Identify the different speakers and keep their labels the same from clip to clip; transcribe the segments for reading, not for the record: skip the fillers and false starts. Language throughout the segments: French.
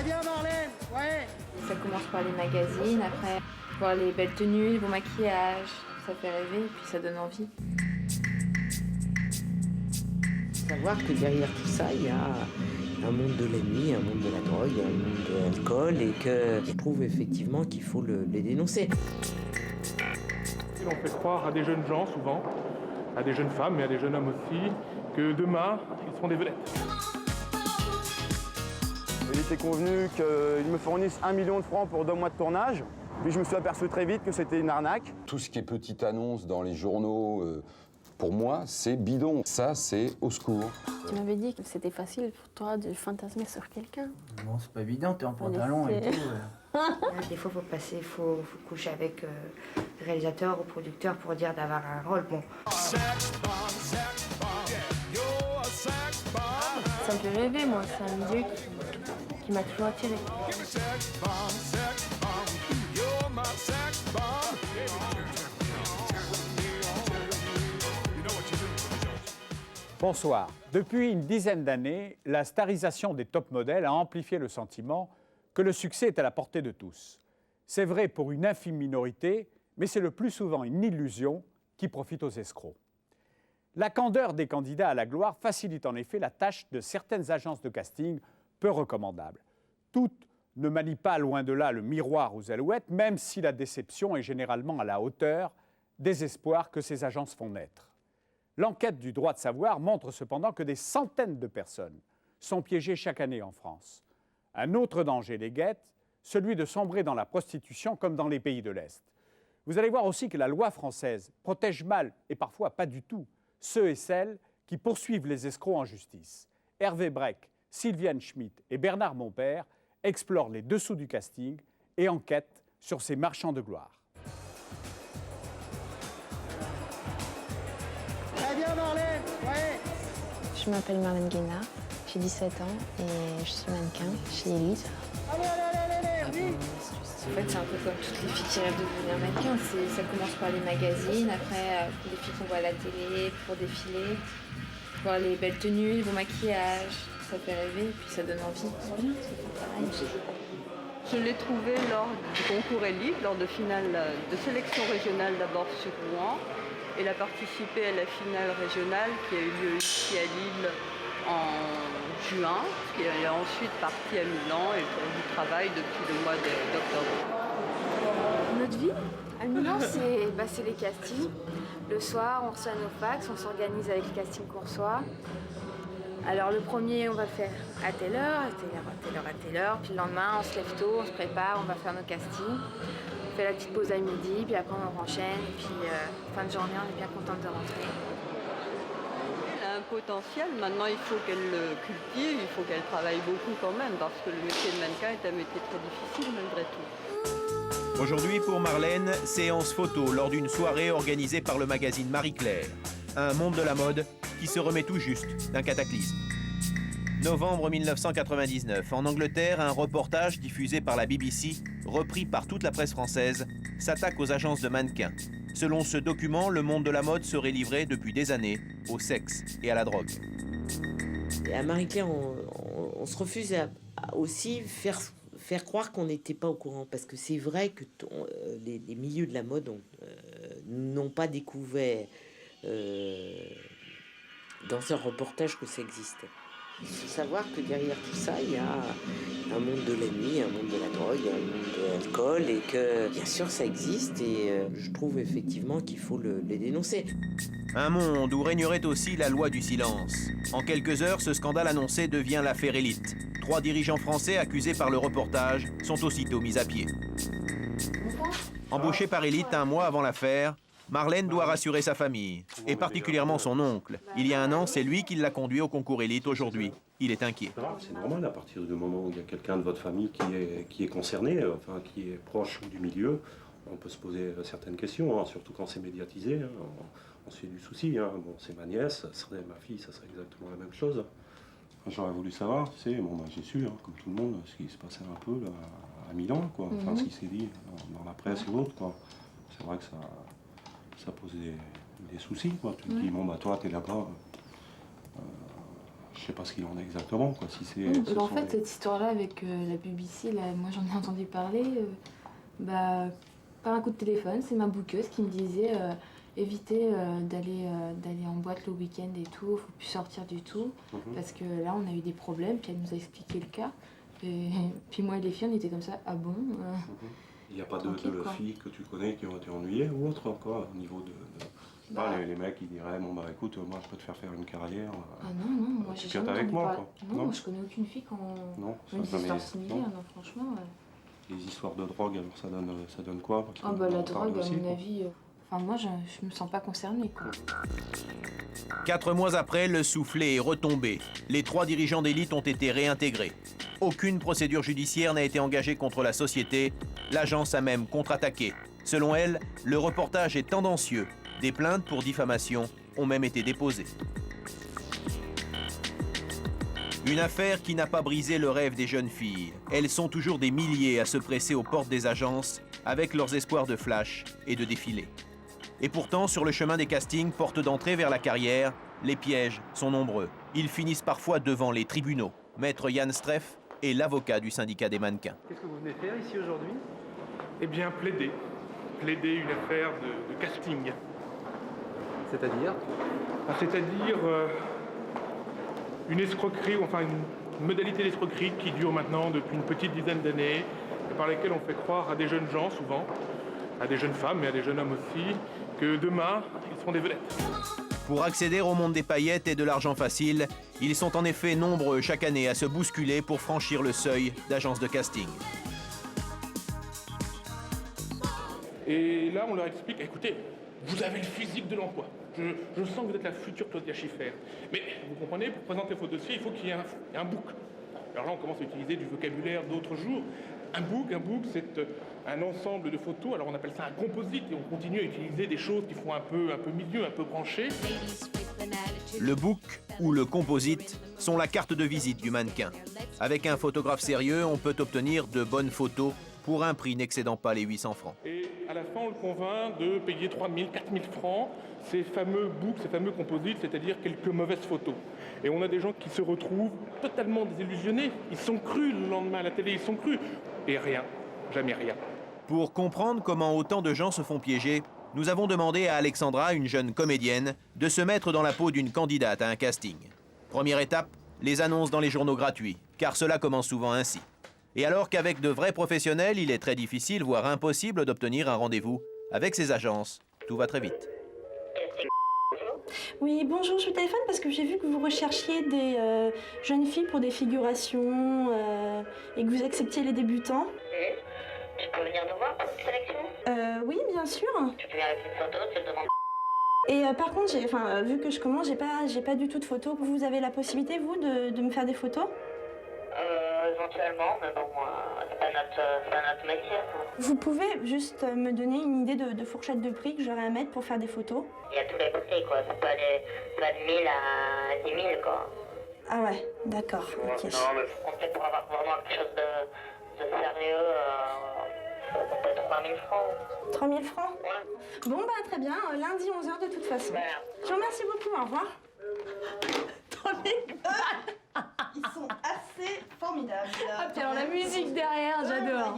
Speaker 1: bien Marlène, ouais.
Speaker 2: Ça commence par les magazines, après voir les belles tenues, les beaux maquillages, ça fait rêver et puis ça donne envie.
Speaker 3: Savoir que derrière tout ça, il y a un monde de la nuit, un monde de la drogue, un monde de l'alcool et que je trouve effectivement qu'il faut les dénoncer.
Speaker 4: On fait croire à des jeunes gens souvent, à des jeunes femmes mais à des jeunes hommes aussi, que demain, ils seront des vedettes.
Speaker 5: Il était convenu qu'ils me fournissent 1 million de francs pour 2 mois de tournage. Puis je me suis aperçu très vite que c'était une arnaque.
Speaker 6: Tout ce qui est petite annonce dans les journaux, pour moi, c'est bidon. Ça, c'est au secours.
Speaker 7: Tu m'avais dit que c'était facile pour toi de fantasmer sur quelqu'un.
Speaker 8: Bon, c'est pas évident, t'es en pantalon et tout.
Speaker 9: Des fois, il faut coucher avec le réalisateur ou producteur pour dire d'avoir un rôle. Bon.
Speaker 7: Ça me fait rêver, moi. C'est un milieu qui m'a toujours attiré.
Speaker 10: Bonsoir. Depuis une dizaine d'années, la starisation des top modèles a amplifié le sentiment que le succès est à la portée de tous. C'est vrai pour une infime minorité, mais c'est le plus souvent une illusion qui profite aux escrocs. La candeur des candidats à la gloire facilite en effet la tâche de certaines agences de casting peu recommandables. Toutes ne manient pas loin de là le miroir aux alouettes, même si la déception est généralement à la hauteur des espoirs que ces agences font naître. L'enquête du droit de savoir montre cependant que des centaines de personnes sont piégées chaque année en France. Un autre danger les guette, celui de sombrer dans la prostitution comme dans les pays de l'Est. Vous allez voir aussi que la loi française protège mal, et parfois pas du tout, ceux et celles qui poursuivent les escrocs en justice. Hervé Breck, Sylviane Schmitt et Bernard Monpère explorent les dessous du casting et enquêtent sur ces marchands de gloire.
Speaker 1: Très bien Marlène, ouais.
Speaker 7: Je m'appelle Marlène Guénard, j'ai 17 ans et je suis mannequin chez Elite.
Speaker 1: Allez, oui.
Speaker 2: En fait, c'est un peu comme toutes les filles qui rêvent de devenir mannequin. Ça commence par les magazines, après les filles qu'on voit à la télé pour défiler, voir les belles tenues, les beaux maquillages, ça fait rêver et puis ça donne envie. C'est bien, c'est pareil.
Speaker 11: Je l'ai trouvé lors du concours Élite, lors de finale de sélection régionale d'abord sur Rouen. Elle a participé à la finale régionale qui a eu lieu ici à Lille en juin, qui est ensuite partie à Milan et pour du travail depuis le mois d'octobre.
Speaker 7: Notre vie à Milan, c'est les castings. Le soir, on reçoit nos fax, on s'organise avec le casting qu'on reçoit. Alors le premier, on va le faire à telle heure, à telle heure. Puis le lendemain, on se lève tôt, on se prépare, on va faire nos castings. On fait la petite pause à midi, puis après on renchaîne. Et puis fin de journée, on est bien contente de rentrer.
Speaker 11: Elle a un potentiel, maintenant il faut qu'elle le cultive, il faut qu'elle travaille beaucoup quand même, parce que le métier de mannequin est un métier très difficile malgré tout.
Speaker 12: Aujourd'hui pour Marlène, séance photo lors d'une soirée organisée par le magazine Marie-Claire. Un monde de la mode qui se remet tout juste d'un cataclysme. Novembre 1999, en Angleterre, un reportage diffusé par la BBC, repris par toute la presse française, s'attaque aux agences de mannequins. Selon ce document, le monde de la mode serait livré depuis des années au sexe et à la drogue.
Speaker 3: Et à Marie-Claire, on se refuse à aussi faire croire qu'on n'était pas au courant. Parce que c'est vrai que les milieux de la mode n'ont pas découvert dans ce reportage que ça existait. Il faut savoir que derrière tout ça, il y a un monde de la nuit, un monde de la drogue, un monde de l'alcool et que bien sûr ça existe et je trouve effectivement qu'il faut les dénoncer.
Speaker 12: Un monde où régnerait aussi la loi du silence. En quelques heures, ce scandale annoncé devient l'affaire Élite. 3 dirigeants français accusés par le reportage sont aussitôt mis à pied. Embauchée par Élite un mois avant l'affaire, Marlène doit rassurer sa famille, et particulièrement son oncle. Il y a un an, c'est lui qui l'a conduit au concours Élite. Aujourd'hui, il est inquiet.
Speaker 13: C'est normal, à partir du moment où il y a quelqu'un de votre famille qui est concerné, enfin qui est proche du milieu, on peut se poser certaines questions, hein, surtout quand c'est médiatisé. Hein, on se fait du souci. Hein. Bon, c'est ma nièce, ça serait ma fille, ça serait exactement la même chose. J'aurais voulu savoir, tu sais, bon, bah, j'ai su, hein, comme tout le monde, ce qui se passait un peu là, à Milan, quoi. Enfin, ce qui s'est dit dans la presse et autres, quoi. C'est vrai que ça pose des soucis, quoi. Tu te dis, bon, bah, toi, t'es là-bas, je sais pas ce qu'il en est exactement, quoi. Si c'est,
Speaker 7: En fait, cette histoire-là avec la BBC, là, moi j'en ai entendu parler par un coup de téléphone. C'est ma bookeuse qui me disait évitez d'aller en boîte le week-end et tout, faut plus sortir du tout, parce que là on a eu des problèmes, puis elle nous a expliqué le cas. Et puis moi et les filles, on était comme ça, ah bon
Speaker 13: Il n'y a pas de filles que tu connais qui ont été ennuyées ou autre, quoi, au niveau de... les mecs ils diraient bon bah écoute, moi je peux te faire une carrière.
Speaker 7: Ah non, moi j'ai jamais
Speaker 13: avec moi, quoi.
Speaker 7: Non, moi je connais aucune fille qui a une histoire similaire, non, franchement.
Speaker 13: Les histoires de drogue, alors ça donne quoi?
Speaker 7: Ah bah la drogue, à mon avis, moi je me sens pas concernée, quoi.
Speaker 12: 4 mois après, le soufflet est retombé. Les 3 dirigeants d'élite ont été réintégrés. Aucune procédure judiciaire n'a été engagée contre la société. L'agence a même contre-attaqué. Selon elle, le reportage est tendancieux. Des plaintes pour diffamation ont même été déposées. Une affaire qui n'a pas brisé le rêve des jeunes filles. Elles sont toujours des milliers à se presser aux portes des agences avec leurs espoirs de flash et de défilé. Et pourtant, sur le chemin des castings, porte d'entrée vers la carrière, les pièges sont nombreux. Ils finissent parfois devant les tribunaux. Maître Yann Streff est l'avocat du syndicat des mannequins.
Speaker 4: Qu'est-ce que vous venez faire ici aujourd'hui? Eh bien, plaider. Plaider une affaire de casting.
Speaker 14: C'est-à-dire?
Speaker 4: C'est-à-dire une escroquerie, enfin une modalité d'escroquerie qui dure maintenant depuis une petite dizaine d'années, et par laquelle on fait croire à des jeunes gens souvent, à des jeunes femmes et à des jeunes hommes aussi, que demain, ils seront des vedettes.
Speaker 12: Pour accéder au monde des paillettes et de l'argent facile, ils sont en effet nombreux chaque année à se bousculer pour franchir le seuil d'agence de casting.
Speaker 4: Et là, on leur explique, écoutez, vous avez le physique de l'emploi. Je sens que vous êtes la future Claudia Schiffer. Mais vous comprenez, pour présenter vos dossiers, il faut qu'il y ait un book. Alors là, on commence à utiliser du vocabulaire d'autres jours. Un book, c'est un ensemble de photos. Alors on appelle ça un composite et on continue à utiliser des choses qui font un peu milieu, un peu branché.
Speaker 12: Le book ou le composite sont la carte de visite du mannequin. Avec un photographe sérieux, on peut obtenir de bonnes photos pour un prix n'excédant pas les 800 francs.
Speaker 4: Et à la fin, on le convainc de payer 3 000, 4 000 francs ces fameux books, ces fameux composites, c'est-à-dire quelques mauvaises photos. Et on a des gens qui se retrouvent totalement désillusionnés. Ils sont crus le lendemain à la télé, ils sont crus. Et rien, jamais rien.
Speaker 12: Pour comprendre comment autant de gens se font piéger, nous avons demandé à Alexandra, une jeune comédienne, de se mettre dans la peau d'une candidate à un casting. Première étape, les annonces dans les journaux gratuits, car cela commence souvent ainsi. Et alors qu'avec de vrais professionnels, il est très difficile, voire impossible d'obtenir un rendez-vous, avec ces agences, tout va très vite.
Speaker 15: Oui, bonjour, je vous téléphone parce que j'ai vu que vous recherchiez des jeunes filles pour des figurations et que vous acceptiez les débutants.
Speaker 16: Tu peux venir nous voir pour cette sélection?
Speaker 15: Oui, bien sûr.
Speaker 16: Tu peux venir avec une photo, tu te demandes.
Speaker 15: Et par contre, vu que je commence, j'ai pas du tout de photos. Vous avez la possibilité, vous, de me faire des photos?
Speaker 16: Éventuellement, mais bon, c'est pas notre métier.
Speaker 15: Vous pouvez juste me donner une idée de fourchette de prix que j'aurais à mettre pour faire des photos?
Speaker 16: Il y a tous les prix, quoi. Ça peut aller de 1000 à 10 000, quoi.
Speaker 15: Ah ouais, d'accord. Ok.
Speaker 16: Non, mais peut-être pour avoir vraiment quelque chose de sérieux, peut-être 3 000 francs.
Speaker 15: 3 000 francs? Ouais. Bon, bah très bien, lundi 11h de toute façon. Je vous remercie beaucoup, au revoir. 3 000 balles. Ils sont assez formidables.
Speaker 7: Ah, puis alors la musique derrière, j'adore.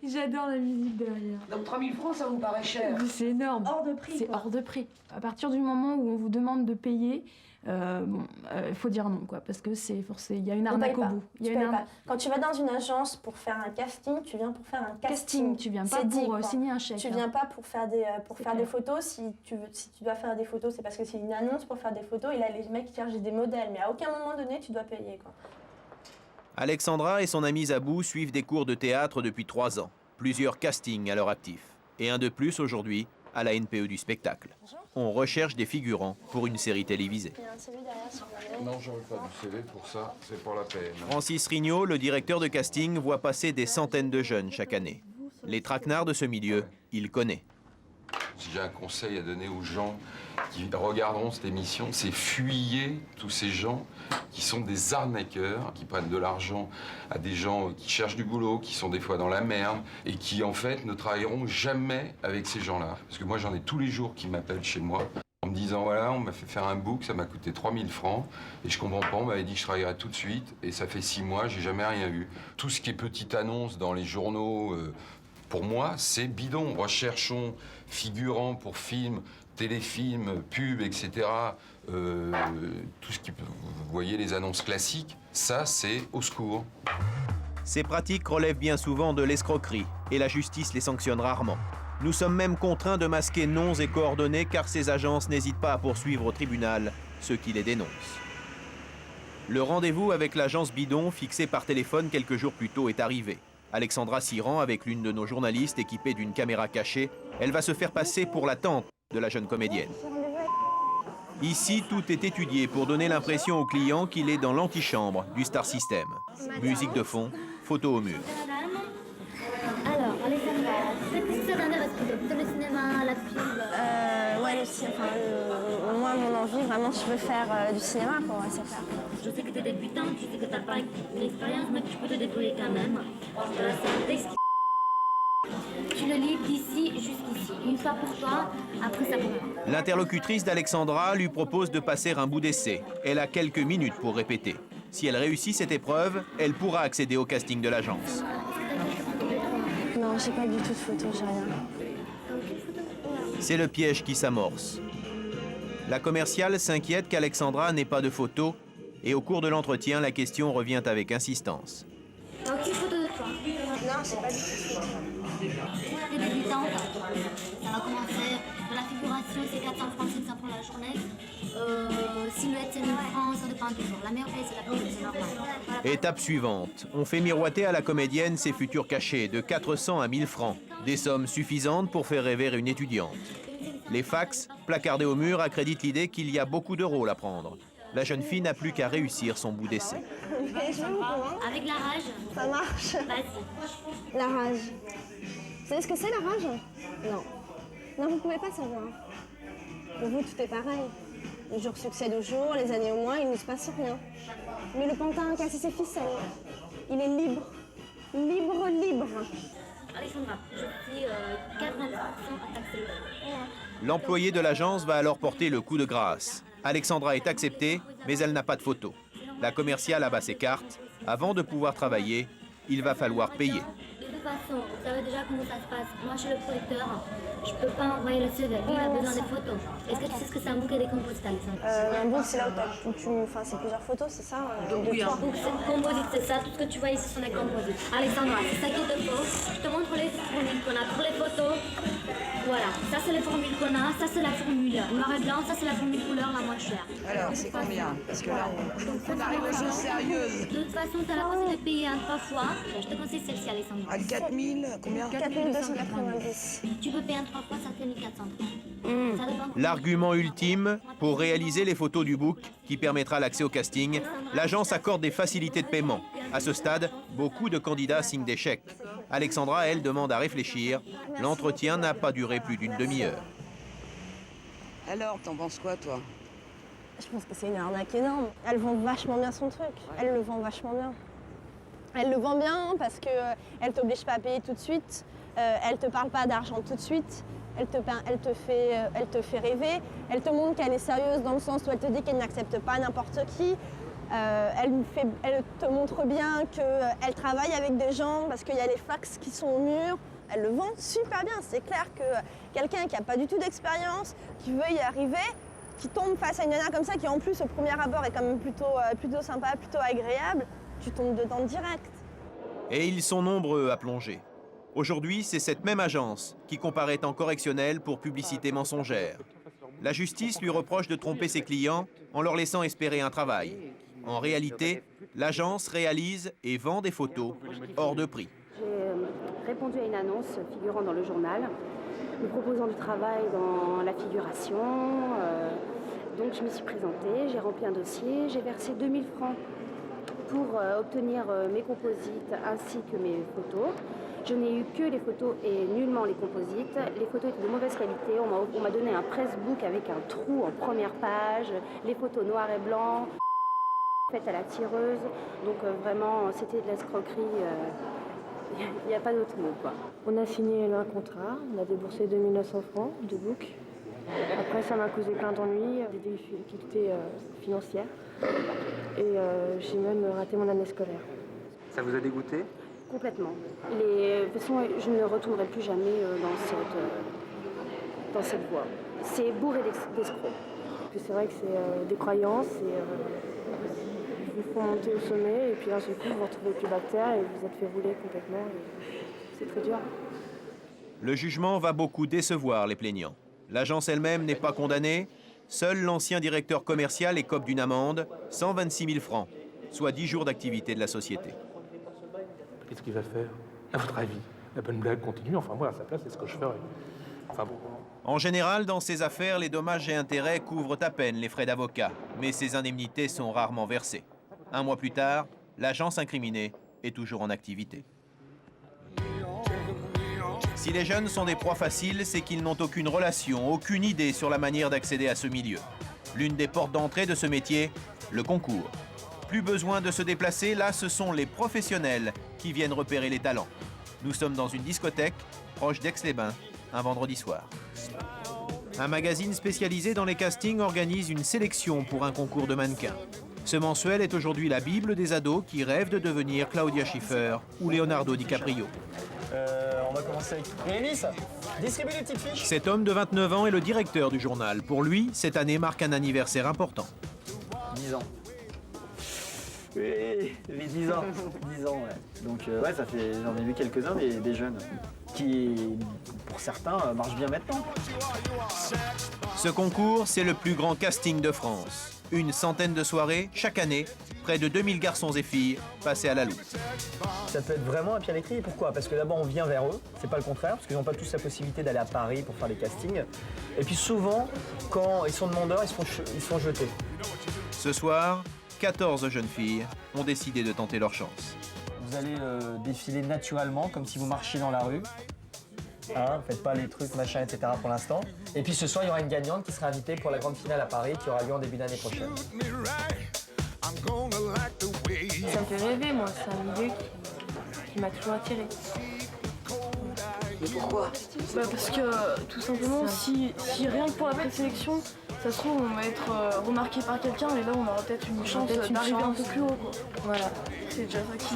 Speaker 7: J'adore la musique derrière.
Speaker 17: Donc 3 000 francs, ça vous paraît cher?
Speaker 7: C'est énorme.
Speaker 15: Hors de prix.
Speaker 7: C'est hors de prix. À partir du moment où on vous demande de payer, il faut dire non, quoi, parce que c'est forcé. Il y a une arnaque au bout.
Speaker 15: Quand tu vas dans une agence pour faire un casting, tu viens pour faire un casting.
Speaker 7: Tu viens pas pour signer un chèque.
Speaker 15: Tu viens pas pour faire des photos. Si tu dois faire des photos, c'est parce que c'est une annonce pour faire des photos. Et là, les mecs cherchent des modèles, mais à aucun moment donné, tu dois payer, quoi.
Speaker 12: Alexandra et son amie Zabou suivent des cours de théâtre depuis 3 ans. Plusieurs castings à leur actif. Et un de plus aujourd'hui à la NPE du spectacle. On recherche des figurants pour une série télévisée.
Speaker 15: Il y a un CV derrière sur
Speaker 6: Non, j'en veux pas du CV pour ça, c'est pas la peine.
Speaker 12: Francis Rignot, le directeur de casting, voit passer des centaines de jeunes chaque année. Les traquenards de ce milieu, il connaît.
Speaker 6: Si j'ai un conseil à donner aux gens qui regarderont cette émission, c'est fuyez tous ces gens qui sont des arnaqueurs, qui prennent de l'argent à des gens qui cherchent du boulot, qui sont des fois dans la merde et qui en fait ne travailleront jamais avec ces gens-là. Parce que moi j'en ai tous les jours qui m'appellent chez moi en me disant voilà, on m'a fait faire un book, ça m'a coûté 3000 francs, et je comprends pas, on m'avait dit que je travaillerais tout de suite, et ça fait 6 mois, j'ai jamais rien eu. Tout ce qui est petite annonce dans les journaux, pour moi, c'est bidon. Recherchons figurants pour films, téléfilms, pubs, etc. Tout ce qui peut, vous voyez les annonces classiques, ça c'est au secours.
Speaker 12: Ces pratiques relèvent bien souvent de l'escroquerie et la justice les sanctionne rarement. Nous sommes même contraints de masquer noms et coordonnées car ces agences n'hésitent pas à poursuivre au tribunal ceux qui les dénoncent. Le rendez-vous avec l'agence bidon fixé par téléphone quelques jours plus tôt est arrivé. Alexandra s'y rend avec l'une de nos journalistes équipée d'une caméra cachée. Elle va se faire passer pour la tante de la jeune comédienne. Ici, tout est étudié pour donner l'impression au client qu'il est dans l'antichambre du Star System. Musique de fond, photo au mur.
Speaker 18: Alors, Alexandra, qu'est-ce que ça t'intéresse plutôt? Le cinéma, la pub?
Speaker 15: Ouais, moi, mon envie, vraiment, je veux faire du cinéma, quoi, c'est clair.
Speaker 18: Je sais que t'es débutante, je sais que t'as pas d'expérience, mais tu peux te débrouiller quand même. C'est un texte. Tu le lis d'ici jusqu'ici. Une fois pour toi, après ça pour moi.
Speaker 12: L'interlocutrice d'Alexandra lui propose de passer un bout d'essai. Elle a quelques minutes pour répéter. Si elle réussit cette épreuve, elle pourra accéder au casting de l'agence.
Speaker 15: Non, j'ai pas du tout de photos, j'ai rien.
Speaker 12: C'est le piège qui s'amorce. La commerciale s'inquiète qu'Alexandra n'ait pas de photos et au cours de l'entretien, la question revient avec insistance.
Speaker 18: T'as aucune photo de toi?
Speaker 15: Non, c'est pas du tout.
Speaker 18: T'es débutante, ça va commencer de la figuration, c'est 400 francs, 500 francs la journée. Silhouette, c'est 1000 francs, ça dépend toujours. La meilleure paye, c'est la pub, c'est normal. Voilà.
Speaker 12: Étape suivante. On fait miroiter à la comédienne ses futurs cachets de 400 à 1000 francs. Des sommes suffisantes pour faire rêver une étudiante. Les fax, placardés au mur, accréditent l'idée qu'il y a beaucoup de rôles à prendre. La jeune fille n'a plus qu'à réussir son bout d'essai.
Speaker 18: Avec la rage.
Speaker 15: Ça marche.
Speaker 18: Vas-y.
Speaker 15: La rage. Vous savez ce que c'est, la rage? Non. Non, vous pouvez pas savoir. Pour vous, tout est pareil. Les jours succèdent aux jours, les années au mois, il ne se passe rien. Mais le pantin a cassé ses ficelles. Il est libre. Libre, libre.
Speaker 18: Alexandra, je suis 80% à taxer.
Speaker 12: L'employé de l'agence va alors porter le coup de grâce. Alexandra est acceptée, mais elle n'a pas de photo. La commerciale abat ses cartes. Avant de pouvoir travailler, il va falloir payer.
Speaker 18: De toute façon, vous savez déjà comment ça se passe. Moi, je suis le producteur. Je peux pas envoyer le CV. Lui, il a besoin des photos. Est-ce que tu sais ce que c'est un bouquet décomposite, Alexandra?
Speaker 15: Un book, c'est là où c'est plusieurs photos, c'est ça?
Speaker 18: Donc, oui, un book, c'est composite, c'est ça. Tout ce que tu vois ici sont des composites. Alexandra, c'est ça qui te faut. Je te montre les formules qu'on a pour les photos. Voilà, ça c'est les formules qu'on a, ça c'est la formule noir et blanc, ça c'est la formule couleur la moins chère.
Speaker 17: Alors, c'est combien? Parce que là, on arrive aux choses sérieuses.
Speaker 18: De toute façon, tu as la possibilité de payer 3 fois. Je te conseille celle-ci, Alexandra.
Speaker 17: À 4000, combien?
Speaker 15: 4290.
Speaker 18: Tu peux payer 3 fois, ça fait 1400. Ça dépend.
Speaker 12: L'argument ultime, pour réaliser les photos du book, qui permettra l'accès au casting, l'agence accorde des facilités de paiement. À ce stade, beaucoup de candidats signent des chèques. Alexandra, elle, demande à réfléchir. L'entretien n'a pas duré plus d'une demi-heure.
Speaker 17: Alors, t'en penses quoi, toi?
Speaker 15: Je pense que c'est une arnaque énorme. Elle vend vachement bien son truc. Elle le vend vachement bien. Elle le vend bien parce qu'elle t'oblige pas à payer tout de suite. Elle te parle pas d'argent tout de suite. Elle te fait rêver. Elle te montre qu'elle est sérieuse dans le sens où elle te dit qu'elle n'accepte pas n'importe qui. Elle te montre bien qu'elle travaille avec des gens parce qu'il y a les fax qui sont au mur. Elle le vend super bien. C'est clair que quelqu'un qui n'a pas du tout d'expérience, qui veut y arriver, qui tombe face à une nana comme ça, qui en plus au premier abord est quand même plutôt sympa, plutôt agréable, tu tombes dedans direct.
Speaker 12: Et ils sont nombreux à plonger. Aujourd'hui, c'est cette même agence qui comparaît en correctionnel pour publicité mensongère. La justice lui reproche de tromper ses clients en leur laissant espérer un travail. En réalité, l'agence réalise et vend des photos hors de prix.
Speaker 19: J'ai répondu à une annonce figurant dans le journal, me proposant du travail dans la figuration. Donc je m'y suis présentée, j'ai rempli un dossier, j'ai versé 2000 francs pour obtenir mes composites ainsi que mes photos. Je n'ai eu que les photos et nullement les composites. Les photos étaient de mauvaise qualité. On m'a donné un pressbook avec un trou en première page, les photos noir et blanc, faites à la tireuse. Donc vraiment, c'était de l'escroquerie. Il n'y a pas d'autre mot, quoi. On a signé un contrat, on a déboursé 2900 francs de book. Après, ça m'a causé plein d'ennuis, des difficultés financières. Et j'ai même raté mon année scolaire.
Speaker 14: Ça vous a dégoûté?
Speaker 19: Complètement. De toute façon, je ne retournerai plus jamais dans cette voie. C'est bourré d'escrocs. C'est vrai que c'est des croyances et vous font monter au sommet et puis d'un seul coup, vous ne retrouvez plus la terre et vous êtes fait rouler complètement. C'est très dur.
Speaker 12: Le jugement va beaucoup décevoir les plaignants. L'agence elle-même n'est pas condamnée. Seul l'ancien directeur commercial écope d'une amende, 126 000 francs, soit 10 jours d'activité de la société.
Speaker 4: Qu'est-ce qu'il va faire? À votre avis? La bonne blague continue? Enfin, moi, à sa place, c'est ce que je ferais. Enfin bon.
Speaker 12: En général, dans ces affaires, les dommages et intérêts couvrent à peine les frais d'avocat, mais ces indemnités sont rarement versées. Un mois plus tard, l'agence incriminée est toujours en activité. Si les jeunes sont des proies faciles, c'est qu'ils n'ont aucune relation, aucune idée sur la manière d'accéder à ce milieu. L'une des portes d'entrée de ce métier, le concours. Plus besoin de se déplacer, là, ce sont les professionnels qui viennent repérer les talents. Nous sommes dans une discothèque, proche d'Aix-les-Bains, un vendredi soir. Un magazine spécialisé dans les castings organise une sélection pour un concours de mannequins. Ce mensuel est aujourd'hui la bible des ados qui rêvent de devenir Claudia Schiffer ou Leonardo DiCaprio.
Speaker 1: On va commencer avec Rémis, distribue les petites fiches.
Speaker 12: Cet homme de 29 ans est le directeur du journal. Pour lui, cette année marque un anniversaire important.
Speaker 1: 10 ans. Oui, les 10 ans. 10 ans, ouais. Donc, ouais, ça fait, j'en ai vu quelques-uns des jeunes qui, pour certains, marchent bien maintenant.
Speaker 12: Ce concours, c'est le plus grand casting de France. Une centaine de soirées, chaque année, près de 2000 garçons et filles passés à la loupe.
Speaker 1: Ça peut être vraiment un pied à l'étrier. Pourquoi? Parce que d'abord, on vient vers eux, c'est pas le contraire, parce qu'ils n'ont pas tous la possibilité d'aller à Paris pour faire des castings. Et puis souvent, quand ils sont demandeurs, ils sont jetés.
Speaker 12: Ce soir, 14 jeunes filles ont décidé de tenter leur chance.
Speaker 1: Vous allez défiler naturellement, comme si vous marchiez dans la rue. Hein, faites pas les trucs, machin, etc. pour l'instant. Et puis ce soir, il y aura une gagnante qui sera invitée pour la grande finale à Paris, qui aura lieu en début d'année prochaine.
Speaker 7: Ça me fait rêver, moi. C'est un milieu qui m'a toujours attiré.
Speaker 3: Mais pourquoi?
Speaker 7: Parce que, tout simplement, si rien que pour la présélection, ça se trouve, on va être remarqué par quelqu'un, et là, on aura peut-être une chance d'arriver un peu plus haut, quoi. Voilà. C'est déjà ça qui...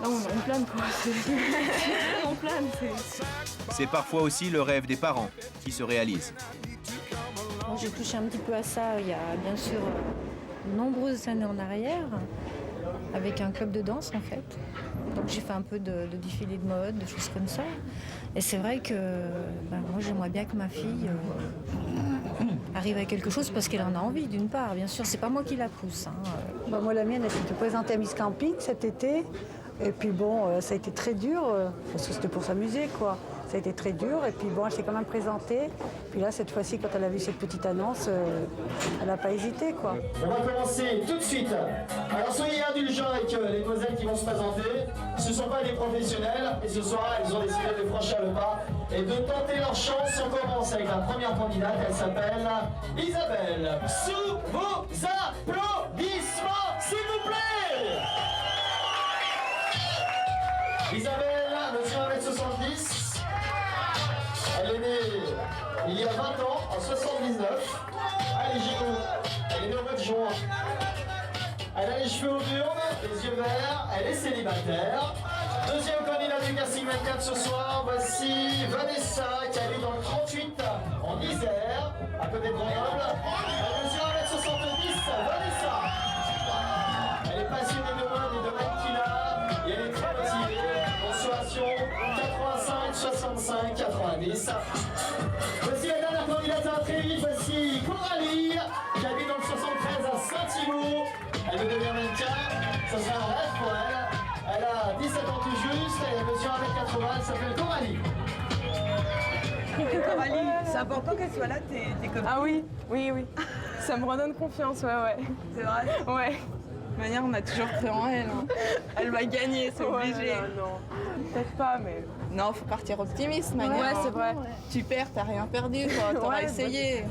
Speaker 7: Là, on plane, quoi. On plane,
Speaker 12: C'est parfois aussi le rêve des parents qui se réalise.
Speaker 20: Moi, j'ai touché un petit peu à ça il y a bien sûr de nombreuses années en arrière, avec un club de danse en fait. Donc j'ai fait un peu de défilé de mode, de choses comme ça. Et c'est vrai que moi j'aimerais bien que ma fille arrive à quelque chose parce qu'elle en a envie d'une part. Bien sûr, c'est pas moi qui la pousse. Hein.
Speaker 17: Moi la mienne, elle s'était présentée à Miss Camping cet été. Et puis bon, ça a été très dur, parce que c'était pour s'amuser, quoi. Ça a été très dur, et puis bon, elle s'est quand même présentée. Puis là, cette fois-ci, quand elle a vu cette petite annonce, elle n'a pas hésité, quoi.
Speaker 1: On va commencer tout de suite. Alors soyez indulgents avec les demoiselles qui vont se présenter. Ce ne sont pas des professionnels, et ce soir, elles ont décidé de franchir le pas et de tenter leur chance. On commence avec la première candidate, elle s'appelle Isabelle. Sous vos applaudissements, s'il vous plaît. Isabelle, mesure 1m70, elle est née il y a 20 ans, en 79. Allez Gino, elle est née au mois de juin. Elle a les cheveux au burnes, les yeux verts, elle est célibataire. Deuxième candidat du casting 24 ce soir, voici Vanessa qui habite dans le 38 en Isère, à côté de Grenoble. Elle mesure 1m70, Vanessa. Elle est passionnée de mode et de mannequinat et elle est très motivée. Mensuration 85, 65, 90. Voici la dernière candidate à très vite, voici Coralie qui habite dans le 73 à Saint-Thibault. Elle veut devenir mannequin, ça sera un rêve pour elle. Elle a 17 ans tout juste, elle mesure 1m80, elle s'appelle Coralie.
Speaker 11: Coralie, c'est important qu'elle soit là, t'es comme...
Speaker 21: Ah oui, oui, oui. Ça me redonne confiance, ouais.
Speaker 11: C'est vrai?
Speaker 21: Ouais. De toute manière, on a toujours cru en elle. Hein. Elle va gagner, c'est obligé. Non, peut-être pas, mais... Non, faut partir optimiste, manière. Ouais, c'est vrai. Tu perds, t'as rien perdu, quoi. T'auras essayé.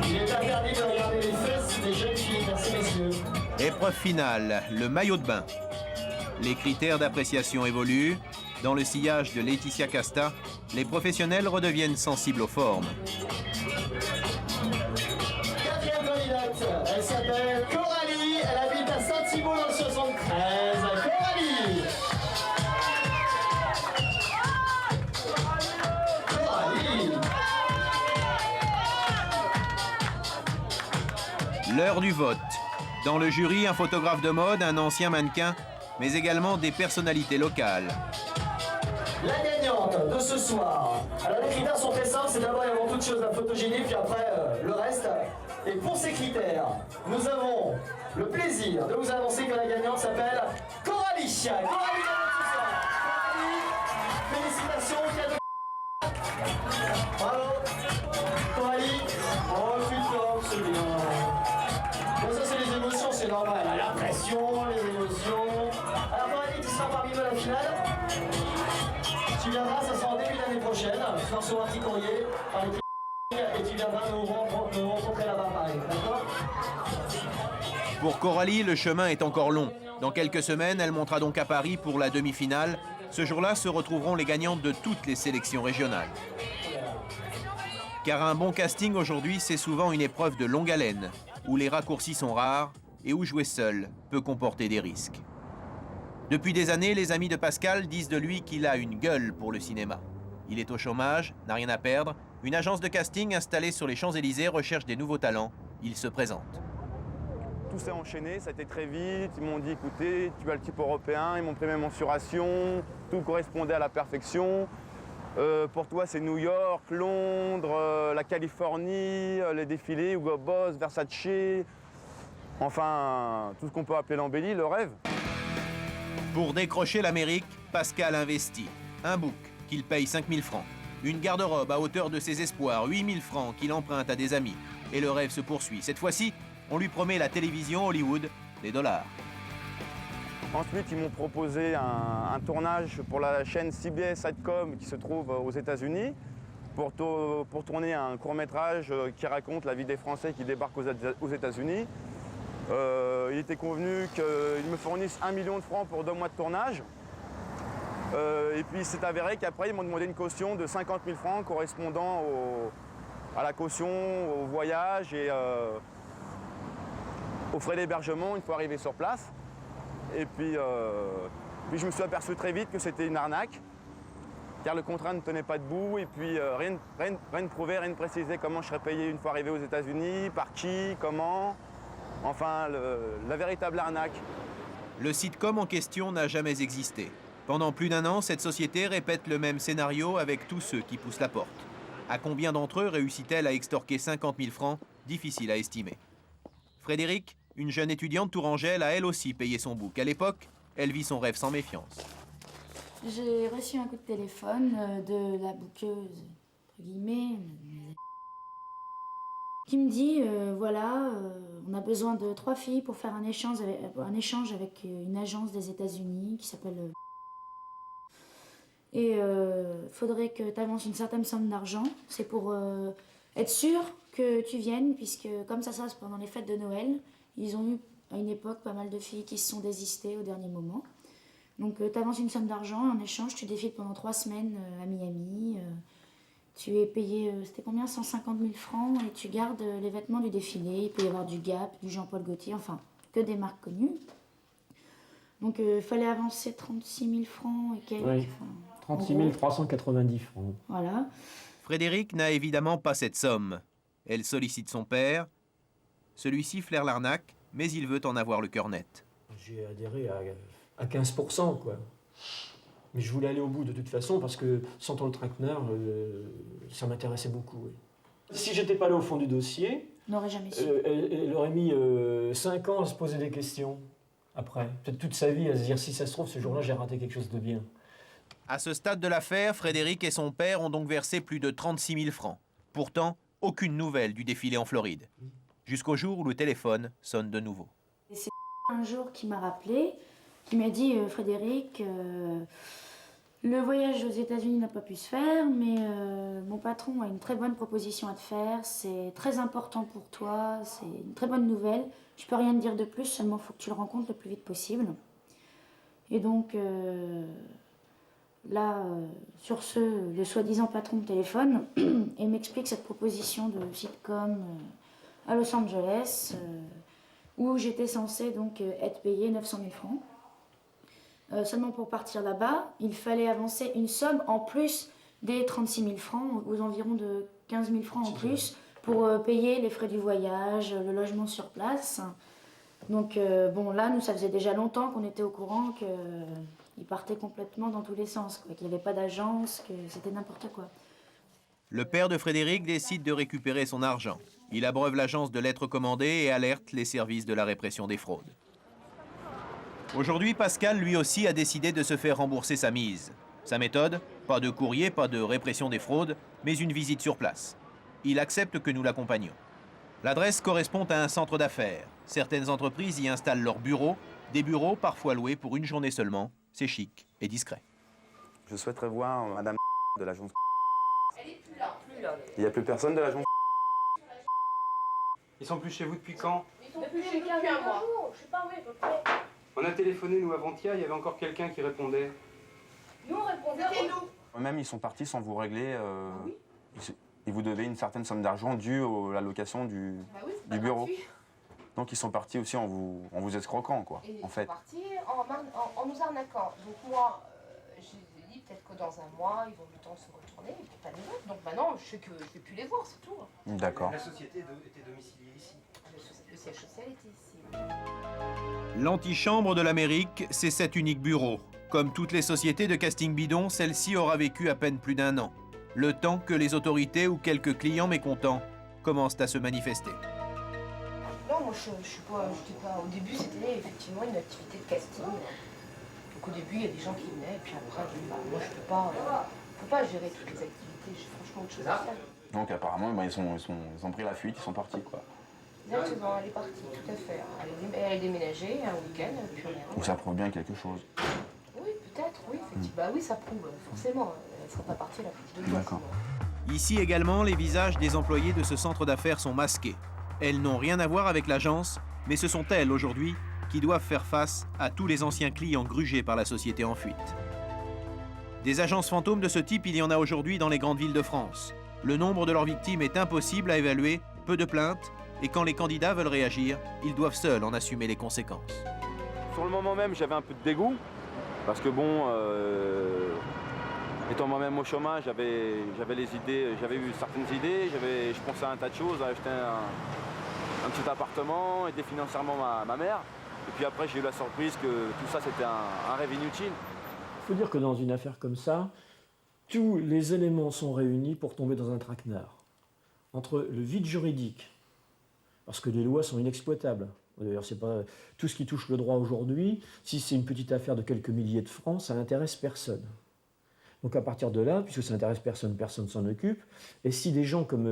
Speaker 1: Il est interdit de regarder les fesses des jeunes filles, merci messieurs.
Speaker 12: Épreuve finale, le maillot de bain. Les critères d'appréciation évoluent. Dans le sillage de Laetitia Casta, les professionnels redeviennent sensibles aux formes.
Speaker 1: Quatrième candidate, elle s'appelle Coralie, elle habite à Saint-Thibault dans le 73. Coralie! Coralie!
Speaker 12: L'heure du vote. Dans le jury, un photographe de mode, un ancien mannequin, mais également des personnalités locales.
Speaker 1: La gagnante de ce soir. Alors les critères sont très simples, c'est d'abord et avant toute chose la photogénie, puis après le reste. Et pour ces critères, nous avons le plaisir de vous annoncer que la gagnante s'appelle Coralie. Coralie gagnante ce soir. Coralie, félicitations, cadeau. Bravo. Coralie, oh putain, c'est bien. Bon ça c'est les émotions, c'est normal. La pression, les émotions. Alors Coralie, tu seras parmi nous à la finale. Tu viendras, ça sera en début d'année prochaine. Tu vas recevoir un petit courrier avec et tu viendras nous rencontrer là-bas à Paris. D'accord?
Speaker 12: Pour Coralie, le chemin est encore long. Dans quelques semaines, elle montera donc à Paris pour la demi-finale. Ce jour-là se retrouveront les gagnantes de toutes les sélections régionales. Car un bon casting aujourd'hui, c'est souvent une épreuve de longue haleine, où les raccourcis sont rares et où jouer seul peut comporter des risques. Depuis des années, les amis de Pascal disent de lui qu'il a une gueule pour le cinéma. Il est au chômage, n'a rien à perdre. Une agence de casting installée sur les Champs-Élysées recherche des nouveaux talents. Il se présente.
Speaker 5: Tout s'est enchaîné, ça a été très vite. Ils m'ont dit, écoutez, tu as le type européen. Ils m'ont pris mes mensurations. Tout correspondait à la perfection. Pour toi, c'est New York, Londres, la Californie, les défilés, Hugo Boss, Versace. Enfin, tout ce qu'on peut appeler l'embellie, le rêve.
Speaker 12: Pour décrocher l'Amérique, Pascal investit. Un book qu'il paye 5 000 francs. Une garde-robe à hauteur de ses espoirs, 8 000 francs qu'il emprunte à des amis. Et le rêve se poursuit. Cette fois-ci, on lui promet la télévision, Hollywood, des dollars.
Speaker 5: Ensuite, ils m'ont proposé un tournage pour la chaîne CBS Sitcom qui se trouve aux États-Unis pour tourner un court-métrage qui raconte la vie des Français qui débarquent aux États-Unis. Il était convenu qu'ils me fournissent 1 million de francs pour 2 mois de tournage. Et puis il s'est avéré qu'après ils m'ont demandé une caution de 50 000 francs correspondant à la caution, au voyage et aux frais d'hébergement une fois arrivé sur place. Et puis je me suis aperçu très vite que c'était une arnaque, car le contrat ne tenait pas debout et puis rien ne prouvait, rien ne précisait comment je serais payé une fois arrivé aux États-Unis, par qui, comment. Enfin, la véritable arnaque.
Speaker 12: Le sitcom en question n'a jamais existé. Pendant plus d'1 an, cette société répète le même scénario avec tous ceux qui poussent la porte. À combien d'entre eux réussit-elle à extorquer 50 000 francs? Difficile à estimer. Frédéric, une jeune étudiante tourangelle, a elle aussi payé son book. À l'époque, elle vit son rêve sans méfiance.
Speaker 7: J'ai reçu un coup de téléphone de la bookeuse, entre guillemets, qui me dit, voilà, on a besoin de 3 filles pour faire un échange avec une agence des États-Unis qui s'appelle... Et faudrait que tu avances une certaine somme d'argent. C'est pour être sûr que tu viennes, puisque comme ça se passe pendant les fêtes de Noël, ils ont eu à une époque pas mal de filles qui se sont désistées au dernier moment. Donc tu avances une somme d'argent, en échange tu défiles pendant 3 semaines à Miami. Tu es payé, c'était combien, 150 000 francs, et tu gardes les vêtements du défilé. Il peut y avoir du Gap, du Jean-Paul Gaultier, enfin que des marques connues. Donc il fallait avancer 36 000 francs et quelques.
Speaker 22: Oui. 36 390 francs.
Speaker 7: Voilà.
Speaker 12: Frédéric n'a évidemment pas cette somme. Elle sollicite son père. Celui-ci flaire l'arnaque, mais il veut en avoir le cœur net.
Speaker 22: J'ai adhéré à 15%, quoi. Mais je voulais aller au bout de toute façon, parce que sentant le traquenard, ça m'intéressait beaucoup. Oui. Si j'étais pas allé au fond du dossier,
Speaker 7: on n'aurait jamais su.
Speaker 22: Elle aurait mis 5 ans à se poser des questions. Après, peut-être toute sa vie à se dire, si ça se trouve, ce jour-là, j'ai raté quelque chose de bien.
Speaker 12: À ce stade de l'affaire, Frédéric et son père ont donc versé plus de 36 000 francs. Pourtant, aucune nouvelle du défilé en Floride. Jusqu'au jour où le téléphone sonne de nouveau.
Speaker 7: C'est un jour qui m'a rappelé, qui m'a dit Frédéric, le voyage aux États-Unis n'a pas pu se faire, mais mon patron a une très bonne proposition à te faire. C'est très important pour toi, c'est une très bonne nouvelle. Je peux rien te dire de plus, seulement il faut que tu le rencontres le plus vite possible. Et donc,
Speaker 18: Là, sur ce, le soi-disant patron de téléphone et m'explique cette proposition de sitcom à Los Angeles où j'étais censée donc être payée 900 000 francs. Seulement pour partir là-bas, il fallait avancer une somme en plus des 36 000 francs, aux environs de 15 000 francs en plus, pour payer les frais du voyage, le logement sur place. Donc bon, là, nous, ça faisait déjà longtemps qu'on était au courant qu'il partait complètement dans tous les sens, qu'il n'y avait pas d'agence, que c'était n'importe quoi.
Speaker 12: Le père de Frédéric décide de récupérer son argent. Il abreuve l'agence de lettres commandées et alerte les services de la répression des fraudes. Aujourd'hui, Pascal, lui aussi, a décidé de se faire rembourser sa mise. Sa méthode, pas de courrier, pas de répression des fraudes, mais une visite sur place. Il accepte que nous l'accompagnions. L'adresse correspond à un centre d'affaires. Certaines entreprises y installent leurs bureaux, des bureaux parfois loués pour une journée seulement. C'est chic et discret.
Speaker 5: Je souhaiterais voir madame de l'agence.
Speaker 8: Elle est plus là.
Speaker 5: Il n'y a plus personne de l'agence.
Speaker 14: Ils sont plus chez vous depuis quand?
Speaker 8: Ils sont plus chez nous depuis un mois. Je sais pas où à peu près.
Speaker 14: On a téléphoné, nous, avant-hier, il y avait encore quelqu'un qui répondait.
Speaker 8: Nous, on répondait. C'était nous.
Speaker 5: Eux-mêmes, ils sont partis sans vous régler. Ils vous devaient une certaine somme d'argent due à la location du bureau. Donc ils sont partis aussi en vous escroquant, quoi,
Speaker 8: Et
Speaker 5: en fait.
Speaker 8: Ils sont partis en nous arnaquant. Donc moi, j'ai dit peut-être que dans un mois, ils vont le temps de se retourner et puis pas de nouvelles. Donc maintenant, je sais que je ne vais plus les voir, c'est tout.
Speaker 5: D'accord.
Speaker 14: La société était domiciliée ici.
Speaker 8: Le siège social était ici.
Speaker 12: L'antichambre de l'Amérique, c'est cet unique bureau. Comme toutes les sociétés de casting bidon, celle-ci aura vécu à peine plus d'1 an. Le temps que les autorités ou quelques clients mécontents commencent à se manifester.
Speaker 8: Non, moi je suis pas. Au début, c'était effectivement une activité de casting. Donc au début, il y a des gens qui venaient, et puis après, moi je peux pas gérer toutes les activités. J'ai franchement autre chose à faire.
Speaker 5: Donc apparemment, ils ont pris la fuite, ils sont partis, quoi.
Speaker 8: Exactement, elle est partie, tout à fait. Elle est déménagée un week-end, puis rien.
Speaker 5: Donc ça prouve bien quelque chose.
Speaker 8: Oui, peut-être, oui, effectivement. Bah oui, ça prouve, forcément. Elle ne serait pas partie à la fiche de toi.
Speaker 5: D'accord.
Speaker 12: Ici également, les visages des employés de ce centre d'affaires sont masqués. Elles n'ont rien à voir avec l'agence, mais ce sont elles aujourd'hui qui doivent faire face à tous les anciens clients grugés par la société en fuite. Des agences fantômes de ce type, il y en a aujourd'hui dans les grandes villes de France. Le nombre de leurs victimes est impossible à évaluer, peu de plaintes, et quand les candidats veulent réagir, ils doivent seuls en assumer les conséquences.
Speaker 5: Sur le moment même, j'avais un peu de dégoût, parce que bon, étant moi-même au chômage, j'avais eu certaines idées, je pensais à un tas de choses, à acheter un petit appartement, aider financièrement ma mère. Et puis après, j'ai eu la surprise que tout ça, c'était un rêve inutile.
Speaker 22: Il faut dire que dans une affaire comme ça, tous les éléments sont réunis pour tomber dans un traquenard. Entre le vide juridique, parce que les lois sont inexploitables. D'ailleurs, c'est pas tout ce qui touche le droit aujourd'hui. Si c'est une petite affaire de quelques milliers de francs, ça n'intéresse personne. Donc à partir de là, puisque ça n'intéresse personne, personne s'en occupe. Et si des gens comme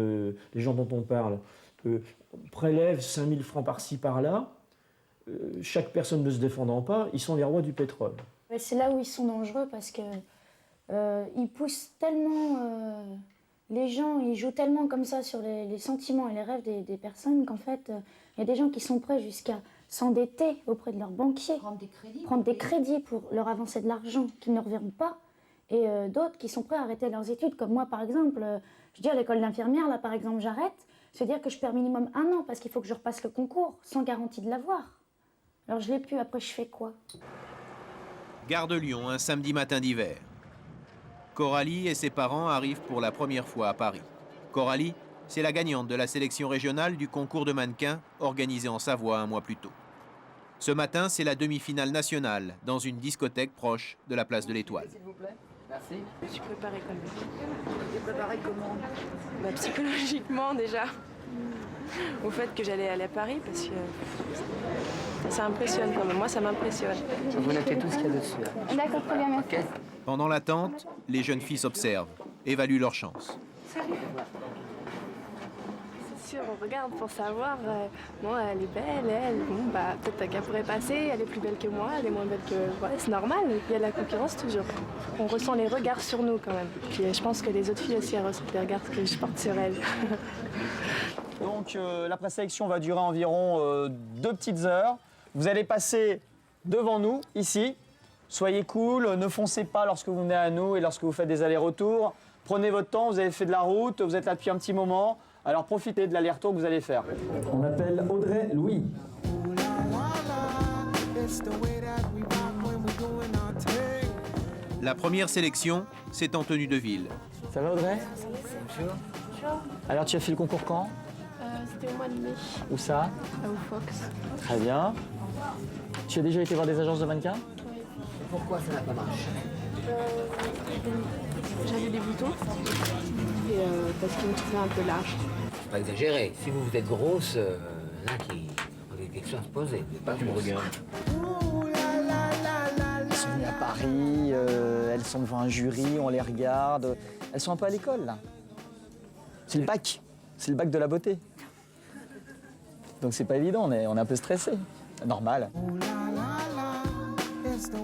Speaker 22: les gens dont on parle prélèvent 5 000 francs par-ci, par-là, chaque personne ne se défendant pas, ils sont les rois du pétrole.
Speaker 18: C'est là où ils sont dangereux parce que ils poussent tellement les gens, ils jouent tellement comme ça sur les sentiments et les rêves des personnes qu'en fait, il y a des gens qui sont prêts jusqu'à s'endetter auprès de leurs banquiers, prendre des crédits pour leur avancer de l'argent qu'ils ne reverront pas, et d'autres qui sont prêts à arrêter leurs études, comme moi par exemple. Je dis à l'école d'infirmière, là par exemple, j'arrête, se dire que je perds minimum 1 an parce qu'il faut que je repasse le concours, sans garantie de l'avoir. Alors je l'ai pu, après je fais quoi?
Speaker 12: Gare de Lyon, un samedi matin d'hiver. Coralie et ses parents arrivent pour la première fois à Paris. Coralie, c'est la gagnante de la sélection régionale du concours de mannequins organisé en Savoie un mois plus tôt. Ce matin, c'est la demi-finale nationale dans une discothèque proche de la place de l'Étoile.
Speaker 9: S'il vous plaît. Merci.
Speaker 23: Je suis préparée comme ça. Tu es préparée comment? Psychologiquement déjà. Au fait que j'allais aller à Paris parce que ça impressionne quand même. Moi, ça m'impressionne.
Speaker 9: Vous notez tout ce qu'il y a dessus.
Speaker 23: D'accord, très bien, merci.
Speaker 12: Pendant l'attente, les jeunes filles s'observent, évaluent leurs chances.
Speaker 23: Salut. C'est sûr, on regarde pour savoir. Bon, elle est belle, elle. Bon, bah, peut-être qu'elle pourrait passer. Elle est plus belle que moi, elle est moins belle que. Ouais, c'est normal. Il y a de la concurrence toujours. On ressent les regards sur nous quand même. Puis je pense que les autres filles aussi, elles ressentent les regards que je porte sur elles.
Speaker 24: Donc la présélection va durer environ 2 petites heures. Vous allez passer devant nous, ici. Soyez cool, ne foncez pas lorsque vous venez à nous et lorsque vous faites des allers-retours. Prenez votre temps, vous avez fait de la route, vous êtes là depuis un petit moment, alors profitez de l'aller-retour que vous allez faire. On m'appelle Audrey Louis.
Speaker 12: La première sélection, c'est en tenue de ville.
Speaker 24: Ça va Audrey?
Speaker 23: Bonjour.
Speaker 24: Alors tu as fait le concours quand?
Speaker 23: C'était au mois de mai.
Speaker 24: Où ça?
Speaker 23: Au Fox.
Speaker 24: Très bien. Tu as déjà été voir des agences de mannequins?
Speaker 9: Pourquoi ça n'a pas marché?
Speaker 23: J'avais des boutons et parce qu'ils me trouvaient un peu large.
Speaker 9: Faut pas exagérer. Si vous êtes grosse, là qui ont des questions à se poser. C'est pas que je me regarde.
Speaker 24: Elles sont venues à Paris, elles sont devant un jury, on les regarde. Elles sont un peu à l'école là. C'est le bac de la beauté. Donc c'est pas évident, on est un peu stressé. Normal.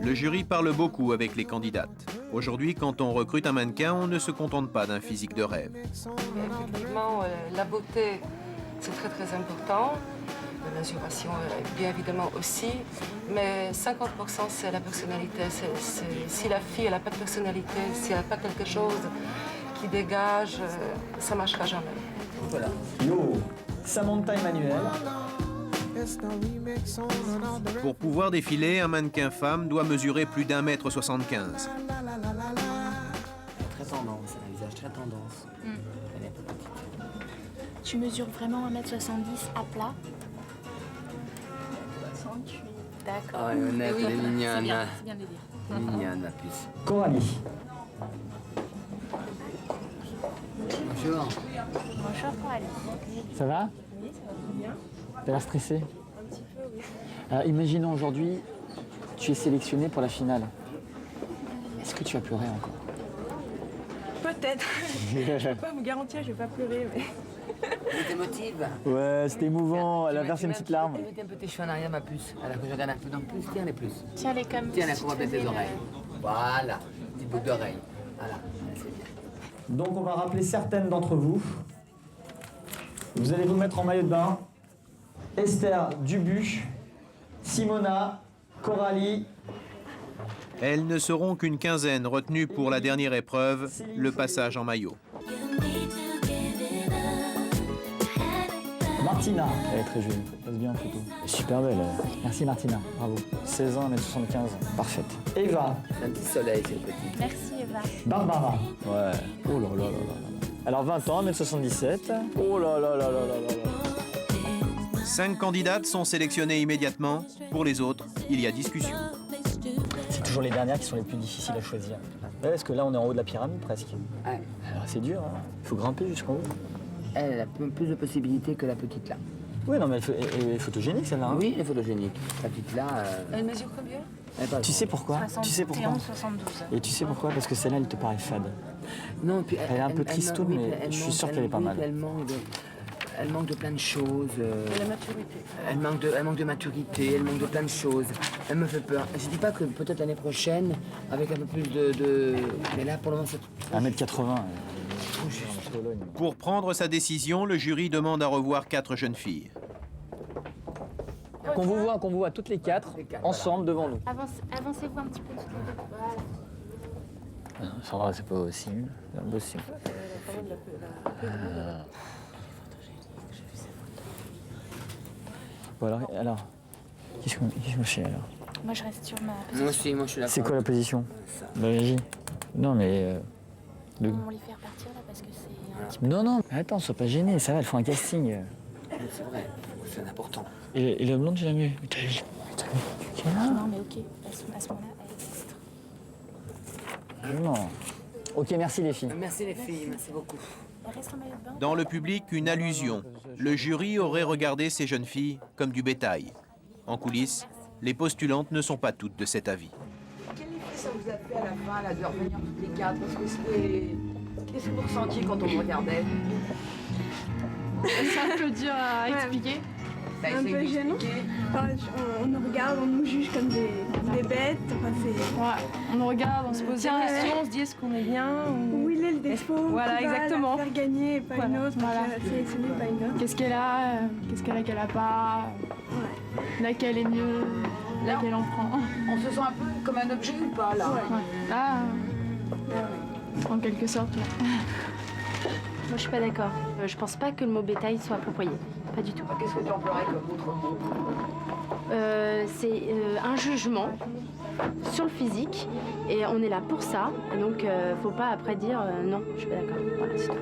Speaker 12: Le jury parle beaucoup avec les candidates. Aujourd'hui, quand on recrute un mannequin, on ne se contente pas d'un physique de rêve.
Speaker 2: Effectivement, la beauté, c'est très très important. La mensuration, bien évidemment aussi. Mais 50%, c'est la personnalité. Si la fille n'a pas de personnalité, si elle n'a pas quelque chose qui dégage, ça ne marchera jamais.
Speaker 24: Voilà. Yo, Samantha Emmanuel.
Speaker 12: Pour pouvoir défiler, un mannequin femme doit mesurer plus d'1,75 m.
Speaker 9: Très tendance, un visage très tendance. Elle est un peu petite.
Speaker 18: Tu mesures vraiment 1m70 à plat?
Speaker 23: 68.
Speaker 18: D'accord.
Speaker 9: Ah, honnête,
Speaker 18: Oui,
Speaker 9: elle est mignonne.
Speaker 18: c'est bien de le dire.
Speaker 9: Mignonne, la puce.
Speaker 24: Coralie.
Speaker 9: Bonjour.
Speaker 18: Bonjour Coralie.
Speaker 24: Ça va?
Speaker 23: Oui, ça va bien.
Speaker 24: T'as l'air stressée?
Speaker 23: Un petit peu, oui.
Speaker 24: Imaginons aujourd'hui, tu es sélectionnée pour la finale. Est-ce que tu vas pleurer encore?
Speaker 23: Peut-être. Je peux pas vous garantir, je vais pas pleurer, mais...
Speaker 9: Tu t'émotives?
Speaker 24: Ouais, c'était émouvant, elle a versé une petite larme.
Speaker 9: Mettez un peu tes cheveux en arrière, ma puce. Alors que je regarde un peu dans le plus, tiens les plus.
Speaker 23: Tiens-les comme
Speaker 9: Tiens, là,
Speaker 23: si
Speaker 9: qu'on va
Speaker 23: tu
Speaker 9: baisser les
Speaker 23: faisais
Speaker 9: oreilles. Voilà, petite boucle d'oreille. Voilà, c'est bien.
Speaker 24: Donc on va rappeler certaines d'entre vous. Vous allez vous mettre en maillot de bain. Esther Dubuche, Simona, Coralie.
Speaker 12: Elles ne seront qu'une quinzaine retenues pour la dernière épreuve, le passage en maillot.
Speaker 24: Martina, elle est très jolie, passe bien en photo. Elle est super belle. Merci Martina, bravo. 16 ans, 1m75, parfaite. Eva.
Speaker 9: Un petit soleil, c'est petit.
Speaker 18: Merci Eva.
Speaker 24: Barbara. Ouais. Oh là là là là là. Alors 20 ans, 1m77. Oh là là là là là là là.
Speaker 12: 5 candidates sont sélectionnées immédiatement. Pour les autres, il y a discussion.
Speaker 24: C'est toujours les dernières qui sont les plus difficiles à choisir. Ouais, parce que là, on est en haut de la pyramide presque.
Speaker 9: Ouais.
Speaker 24: Alors c'est dur, hein. Il faut grimper jusqu'en haut.
Speaker 9: Elle a plus de possibilités que la petite là.
Speaker 24: Oui, non, mais elle est photogénique celle-là. Hein.
Speaker 9: Oui, elle est photogénique. La petite là.
Speaker 2: Elle mesure combien?
Speaker 24: Tu sais pourquoi? Tu sais pourquoi?
Speaker 18: 72.
Speaker 24: Et tu sais pourquoi? Parce que celle-là, elle te paraît fade.
Speaker 9: Non, puis
Speaker 24: elle est un peu tristoune, mais je suis sûr qu'elle est pas mal.
Speaker 9: Elle manque de plein de choses.
Speaker 2: La maturité.
Speaker 9: Elle manque de maturité, elle manque de plein de choses. Elle me fait peur. Je dis pas que peut-être l'année prochaine, avec un peu plus de... Mais là, pour le moment, c'est...
Speaker 24: 1m80.
Speaker 12: Pour prendre sa décision, le jury demande à revoir 4 jeunes filles.
Speaker 24: Qu'on vous voit toutes les 4 ensemble devant nous.
Speaker 18: Avancez-vous un petit peu toutes les deux.
Speaker 24: Ça va, c'est pas possible. C'est impossible. Bon alors, qu'est-ce qu'on fait alors?
Speaker 18: Moi je reste sur ma position.
Speaker 9: Moi aussi, moi je suis là.
Speaker 24: C'est quoi la position? Bah vas-y. Non mais...
Speaker 18: On va les faire partir là parce que c'est...
Speaker 24: Non, attends, sois pas gêné, ça va, elles font un casting.
Speaker 9: C'est vrai, c'est important.
Speaker 24: Et la blonde, tu l'as vu? T'as vu qui est là?
Speaker 18: Non mais ok, à ce moment-là, elle est extra.
Speaker 24: Non. Ok, merci les filles.
Speaker 9: Merci les filles, merci beaucoup.
Speaker 18: Elle reste en maillot de bain.
Speaker 12: Dans le public, une allusion. Le jury aurait regardé ces jeunes filles comme du bétail. En coulisses, les postulantes ne sont pas toutes de cet avis.
Speaker 10: Quel effet ça vous a fait à la fin là, de revenir toutes les 4? Parce que qu'est-ce que vous ressentiez quand on vous regardait?
Speaker 23: C'est un peu dur à expliquer.
Speaker 10: Un peu gênant.
Speaker 23: Enfin, on nous regarde, on nous juge comme des bêtes. Enfin, on nous regarde, on se pose des questions, on se dit est-ce qu'on est bien ou... Où il est le défaut? Voilà, exactement. Faire gagner et pas une autre, voilà. Sélectionner pas une autre. Qu'est-ce qu'elle a? Qu'est-ce qu'elle a qu'elle a pas? Laquelle est mieux? Laquelle on prend?
Speaker 10: On se sent un peu comme un objet ou pas, là?
Speaker 23: Ah, en quelque sorte.
Speaker 18: Moi, je suis pas d'accord. Je pense pas que le mot bétail soit approprié. Pas du tout.
Speaker 10: Qu'est-ce que tu emploierais comme autre mot?
Speaker 18: C'est un jugement sur le physique et on est là pour ça. Et donc, faut pas après dire non, je suis pas d'accord. Voilà, c'est tout.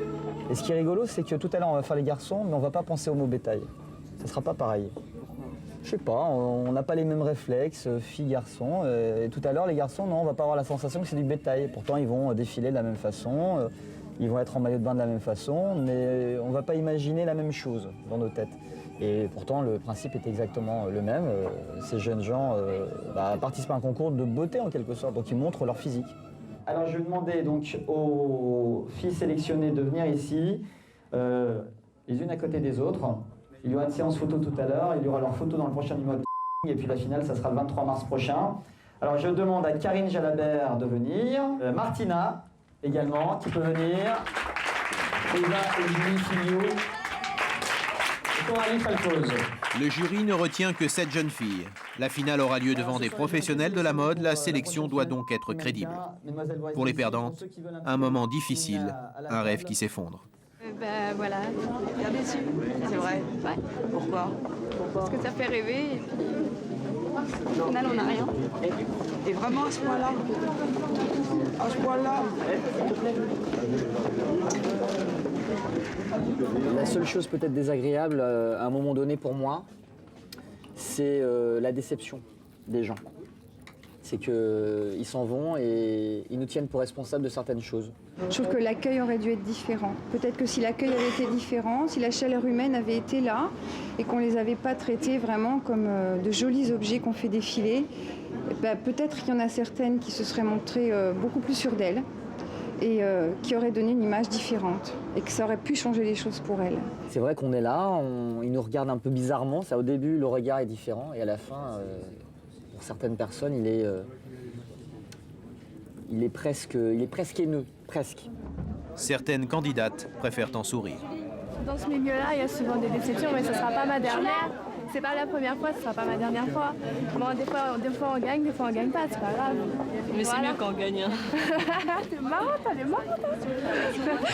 Speaker 24: Et ce qui est rigolo, c'est que tout à l'heure, on va faire les garçons, mais on va pas penser au mot bétail. Ce sera pas pareil. Je sais pas, on n'a pas les mêmes réflexes, filles, garçons. Et tout à l'heure, les garçons, non, on va pas avoir la sensation que c'est du bétail. Pourtant, ils vont défiler de la même façon, ils vont être en maillot de bain de la même façon, mais on va pas imaginer la même chose dans nos têtes. Et pourtant, le principe est exactement le même. Ces jeunes gens participent à un concours de beauté en quelque sorte, donc ils montrent leur physique. Alors je vais demander donc aux filles sélectionnées de venir ici, les unes à côté des autres. Il y aura une séance photo tout à l'heure, il y aura leur photo dans le prochain numéro de et puis la finale, ça sera le 23 mars prochain. Alors je demande à Karine Jalabert de venir, Martina également qui peut venir, Eva et Julie Filio.
Speaker 12: Le jury ne retient que 7 jeunes filles. La finale aura lieu devant des professionnels de la mode. La sélection doit donc être crédible. Pour les perdantes, un moment difficile, un rêve qui s'effondre.
Speaker 23: Ben voilà, bien déçu.
Speaker 10: C'est vrai.
Speaker 23: Ouais.
Speaker 10: Pourquoi?
Speaker 23: Parce que ça fait rêver et puis au final on n'a rien.
Speaker 10: Et vraiment à ce point-là? À ce point-là?
Speaker 24: La seule chose peut-être désagréable à un moment donné pour moi, c'est la déception des gens. C'est qu'ils s'en vont et ils nous tiennent pour responsables de certaines choses.
Speaker 6: Je trouve que l'accueil aurait dû être différent. Peut-être que si l'accueil avait été différent, si la chaleur humaine avait été là et qu'on ne les avait pas traités vraiment comme de jolis objets qu'on fait défiler, peut-être qu'il y en a certaines qui se seraient montrées beaucoup plus sûres d'elles et qui auraient donné une image différente et que ça aurait pu changer les choses pour elles.
Speaker 24: C'est vrai qu'on est là, ils nous regardent un peu bizarrement. Ça, au début, le regard est différent et à la fin, pour certaines personnes, il est presque haineux, presque.
Speaker 12: Certaines candidates préfèrent en sourire.
Speaker 23: Dans ce milieu-là, il y a souvent des déceptions, mais ce ne sera pas ma dernière. C'est pas la première fois, ce ne sera pas ma dernière fois. Bon, des fois on gagne, des fois on gagne pas, c'est pas grave.
Speaker 11: Mais c'est mieux quand on gagne.
Speaker 23: T'es marrant, t'es marrant.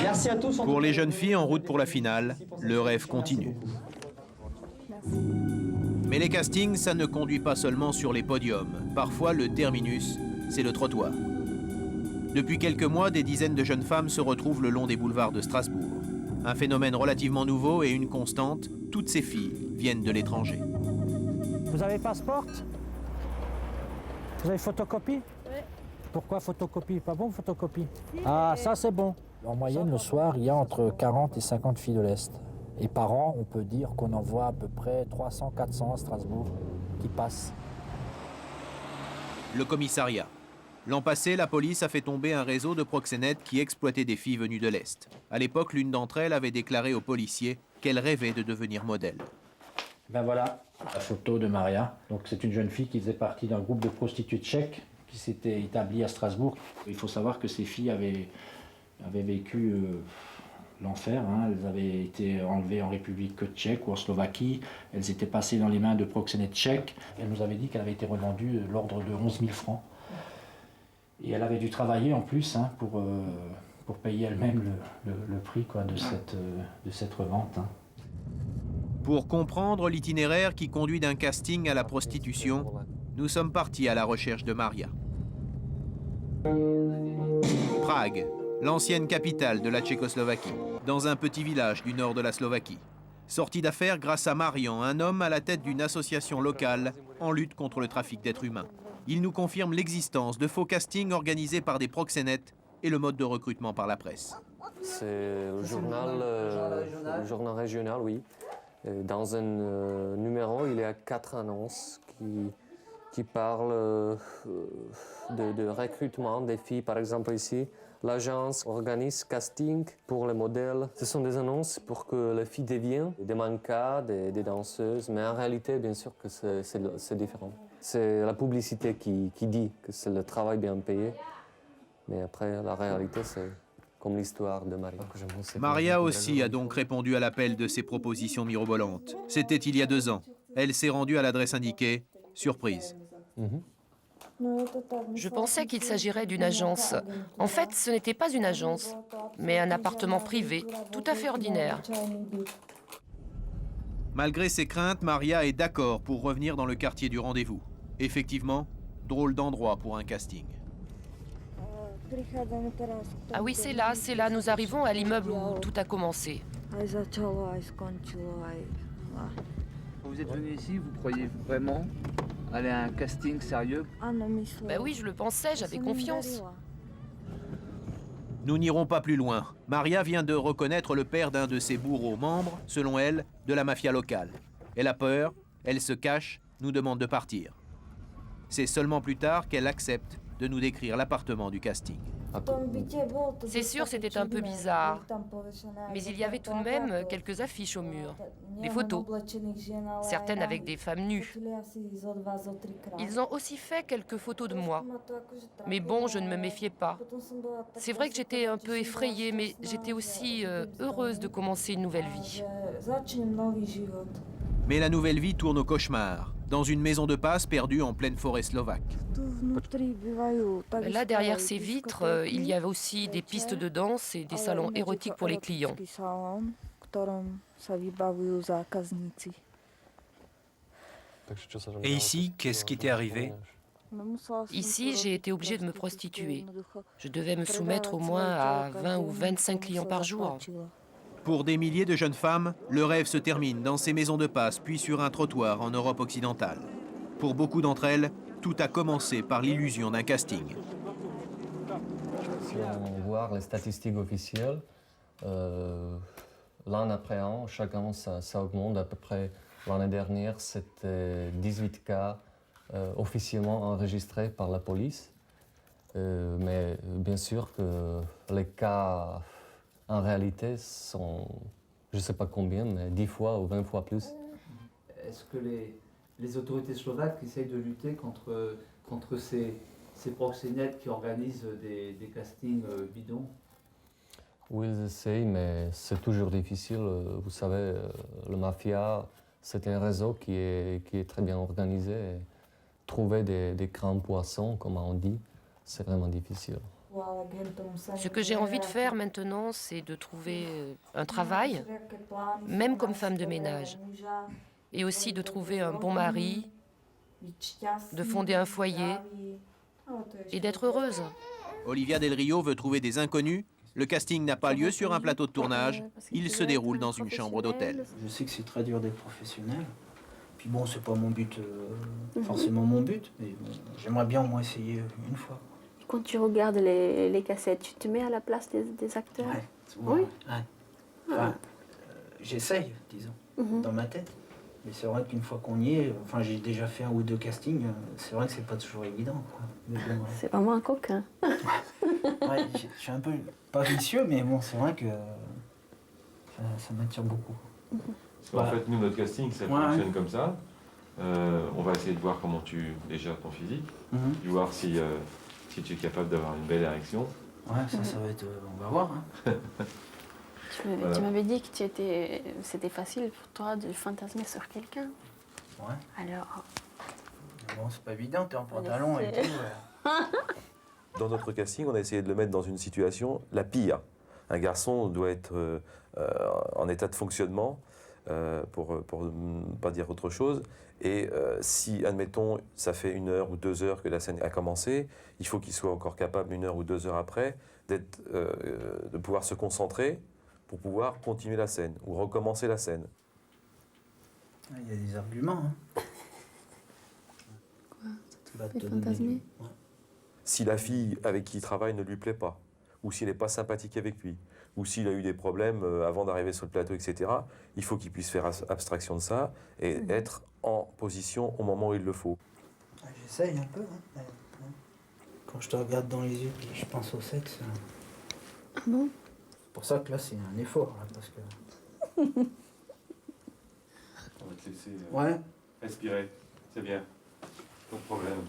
Speaker 24: Merci à tous.
Speaker 12: Pour les jeunes filles en route pour la finale, le rêve continue. Mais les castings, ça ne conduit pas seulement sur les podiums. Parfois, le terminus, c'est le trottoir. Depuis quelques mois, des dizaines de jeunes femmes se retrouvent le long des boulevards de Strasbourg. Un phénomène relativement nouveau et une constante, toutes ces filles viennent de l'étranger.
Speaker 13: Vous avez passeport? Vous avez photocopie?
Speaker 23: Oui.
Speaker 13: Pourquoi photocopie? Pas bon photocopie? Ah, ça c'est bon. En moyenne, le soir, il y a entre 40 et 50 filles de l'Est. Et par an, on peut dire qu'on en voit à peu près 300-400 à Strasbourg qui passent.
Speaker 12: Le commissariat. L'an passé, la police a fait tomber un réseau de proxénètes qui exploitaient des filles venues de l'Est. À l'époque, l'une d'entre elles avait déclaré aux policiers qu'elle rêvait de devenir modèle.
Speaker 13: Ben voilà, la photo de Maria. Donc c'est une jeune fille qui faisait partie d'un groupe de prostituées tchèques qui s'était établi à Strasbourg. Il faut savoir que ces filles avaient vécu l'enfer. Elles avaient été enlevées en République tchèque ou en Slovaquie. Elles étaient passées dans les mains de proxénètes tchèques. Elle nous avait dit qu'elle avait été revendue de l'ordre de 11 000 francs. Et elle avait dû travailler en plus pour payer elle-même le prix de cette revente.
Speaker 12: Pour comprendre l'itinéraire qui conduit d'un casting à la prostitution, nous sommes partis à la recherche de Maria. Prague, l'ancienne capitale de la Tchécoslovaquie, dans un petit village du nord de la Slovaquie. Sortie d'affaires grâce à Marian, un homme à la tête d'une association locale en lutte contre le trafic d'êtres humains. Il nous confirme l'existence de faux castings organisés par des proxénètes et le mode de recrutement par la presse.
Speaker 15: C'est le journal régional, oui. Dans un numéro, il y a 4 annonces qui parlent de recrutement des filles. Par exemple ici, l'agence organise casting pour les modèles. Ce sont des annonces pour que les filles deviennent des mannequins, des danseuses. Mais en réalité, bien sûr que c'est différent. C'est la publicité qui dit que c'est le travail bien payé. Mais après, la réalité, c'est comme l'histoire de Maria.
Speaker 12: Maria aussi a donc répondu à l'appel de ces propositions mirobolantes. C'était il y a 2 ans. Elle s'est rendue à l'adresse indiquée. Surprise.
Speaker 3: Je pensais qu'il s'agirait d'une agence. En fait, ce n'était pas une agence, mais un appartement privé, tout à fait ordinaire.
Speaker 12: Malgré ses craintes, Maria est d'accord pour revenir dans le quartier du rendez-vous. Effectivement, drôle d'endroit pour un casting.
Speaker 3: Ah oui, c'est là, nous arrivons à l'immeuble où tout a commencé.
Speaker 4: Vous êtes venu ici, vous croyez vraiment aller à un casting sérieux?
Speaker 3: Ben oui, je le pensais, j'avais confiance.
Speaker 12: Nous n'irons pas plus loin. Maria vient de reconnaître le père d'un de ses bourreaux, membre, selon elle, de la mafia locale. Elle a peur, elle se cache, nous demande de partir. C'est seulement plus tard qu'elle accepte de nous décrire l'appartement du casting.
Speaker 3: C'est sûr, c'était un peu bizarre. Mais il y avait tout de même quelques affiches au mur. Des photos. Certaines avec des femmes nues. Ils ont aussi fait quelques photos de moi. Mais bon, je ne me méfiais pas. C'est vrai que j'étais un peu effrayée, mais j'étais aussi heureuse de commencer une nouvelle vie.
Speaker 12: Mais la nouvelle vie tourne au cauchemar, dans une maison de passe perdue en pleine forêt slovaque.
Speaker 3: Là, derrière ces vitres, il y avait aussi des pistes de danse et des salons érotiques pour les clients.
Speaker 16: Et ici, qu'est-ce qui t'est arrivé?
Speaker 3: Ici, j'ai été obligée de me prostituer. Je devais me soumettre au moins à 20 ou 25 clients par jour.
Speaker 12: Pour des milliers de jeunes femmes, le rêve se termine dans ces maisons de passe, puis sur un trottoir en Europe occidentale. Pour beaucoup d'entre elles, tout a commencé par l'illusion d'un casting.
Speaker 15: Si on voit les statistiques officielles, l'an après an, chaque an, ça augmente. À peu près l'année dernière, c'était 18 cas officiellement enregistrés par la police. Mais bien sûr que les cas en réalité sont, je ne sais pas combien, mais 10 fois ou 20 fois plus.
Speaker 13: Est-ce que les autorités slovaques essayent de lutter contre ces proxénètes qui organisent des castings bidons?
Speaker 15: Oui, ils essayent, mais c'est toujours difficile. Vous savez, le mafia, c'est un réseau qui est très bien organisé. Et trouver des grands poissons, comme on dit, c'est vraiment difficile.
Speaker 3: Ce que j'ai envie de faire maintenant, c'est de trouver un travail, même comme femme de ménage. Et aussi de trouver un bon mari, de fonder un foyer et d'être heureuse.
Speaker 12: Olivia Del Rio veut trouver des inconnus. Le casting n'a pas lieu sur un plateau de tournage. Il se déroule dans une chambre d'hôtel.
Speaker 19: Je sais que c'est très dur d'être professionnel. Puis bon, c'est pas mon but, forcément mon but, mais bon, j'aimerais bien au moins essayer une fois.
Speaker 23: Quand tu regardes les cassettes, tu te mets à la place des acteurs?
Speaker 19: Ouais,
Speaker 23: souvent, oui.
Speaker 19: Ouais. Enfin, j'essaye, disons, dans ma tête. Mais c'est vrai qu'une fois qu'on y est, enfin j'ai déjà fait 1 ou 2 castings, c'est vrai que c'est pas toujours évident, quoi. Mais bon, ouais.
Speaker 23: C'est vraiment un coquin.
Speaker 19: Ouais, je suis un peu, pas vicieux, mais bon, c'est vrai que ça m'attire beaucoup.
Speaker 25: En fait, nous, notre casting, ça fonctionne comme ça. On va essayer de voir comment tu gères ton physique, de voir si tu es capable d'avoir une belle érection.
Speaker 19: Ouais, ça va être... on va voir. Hein.
Speaker 23: Tu m'avais dit que c'était facile pour toi de fantasmer sur quelqu'un.
Speaker 19: Ouais.
Speaker 23: Alors...
Speaker 19: Bon, c'est pas évident, t'es en pantalon et tout.
Speaker 26: Dans notre casting, on a essayé de le mettre dans une situation la pire. Un garçon doit être en état de fonctionnement, pour ne pas dire autre chose. Et si, admettons, ça fait 1 heure ou 2 heures que la scène a commencé, il faut qu'il soit encore capable, 1 heure ou 2 heures après, de pouvoir se concentrer pour pouvoir continuer la scène ou recommencer la scène.
Speaker 19: Il y a des arguments. Hein.
Speaker 23: Quoi? Tu fantasmer?
Speaker 26: Si la fille avec qui il travaille ne lui plaît pas, ou s'il n'est pas sympathique avec lui, ou s'il a eu des problèmes avant d'arriver sur le plateau, etc., il faut qu'il puisse faire abstraction de ça et être en position au moment où il le faut.
Speaker 19: J'essaye un peu. Hein. Quand je te regarde dans les yeux, je pense au sexe.
Speaker 23: Ah bon?
Speaker 19: C'est pour ça que là, c'est un effort. Là, parce que...
Speaker 25: On va te laisser respirer. C'est bien. Pas de problème.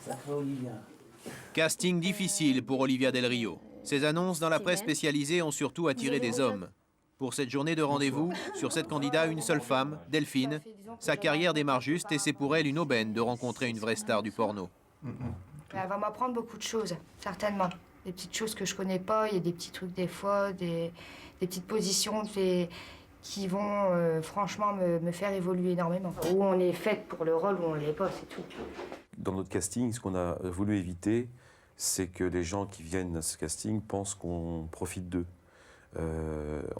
Speaker 19: Ça fait Olivia.
Speaker 12: Casting difficile pour Olivia Del Rio. Ces annonces dans la presse spécialisée ont surtout attiré des hommes. Pour cette journée de rendez-vous, sur 7 candidats, une seule femme, Delphine. Sa carrière démarre juste et c'est pour elle une aubaine de rencontrer une vraie star du porno.
Speaker 8: Elle va m'apprendre beaucoup de choses, certainement. Des petites choses que je connais pas, il y a des petits trucs des fois, des petites positions qui vont franchement me faire évoluer énormément. Où on est faite pour le rôle, où on l'est pas, c'est tout.
Speaker 26: Dans notre casting, ce qu'on a voulu éviter, c'est que les gens qui viennent à ce casting pensent qu'on profite d'eux.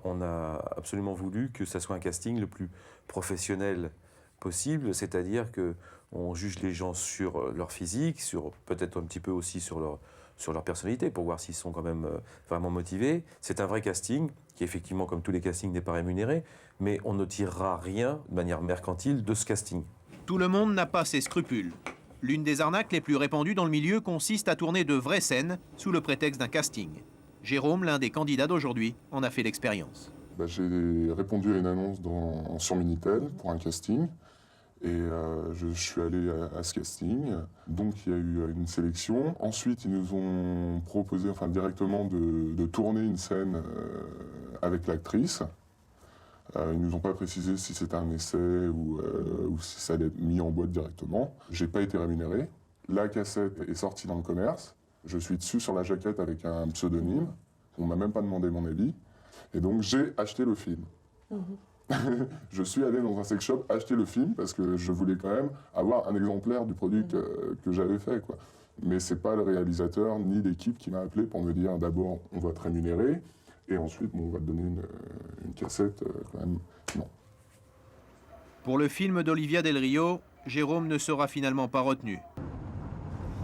Speaker 26: On a absolument voulu que ça soit un casting le plus professionnel possible, c'est-à-dire qu'on juge les gens sur leur physique, sur peut-être un petit peu aussi sur leur personnalité, pour voir s'ils sont quand même vraiment motivés. C'est un vrai casting, qui effectivement, comme tous les castings, n'est pas rémunéré, mais on ne tirera rien de manière mercantile de ce casting.
Speaker 12: Tout le monde n'a pas ses scrupules. L'une des arnaques les plus répandues dans le milieu consiste à tourner de vraies scènes sous le prétexte d'un casting. Jérôme, l'un des candidats d'aujourd'hui, en a fait l'expérience.
Speaker 1: J'ai répondu à une annonce sur Minitel pour un casting et je suis allé à ce casting. Donc il y a eu une sélection. Ensuite, ils nous ont proposé directement de tourner une scène avec l'actrice. Ils ne nous ont pas précisé si c'était un essai ou si ça allait être mis en boîte directement. J'ai pas été rémunéré. La cassette est sortie dans le commerce. Je suis dessus sur la jaquette avec un pseudonyme. On m'a même pas demandé mon avis. Et donc j'ai acheté le film. Je suis allé dans un sex shop acheter le film parce que je voulais quand même avoir un exemplaire du produit que j'avais fait, quoi. Mais c'est pas le réalisateur ni l'équipe qui m'a appelé pour me dire d'abord on va te rémunérer et ensuite on va te donner une cassette quand même. Non.
Speaker 12: Pour le film d'Olivia Del Rio, Jérôme ne sera finalement pas retenu.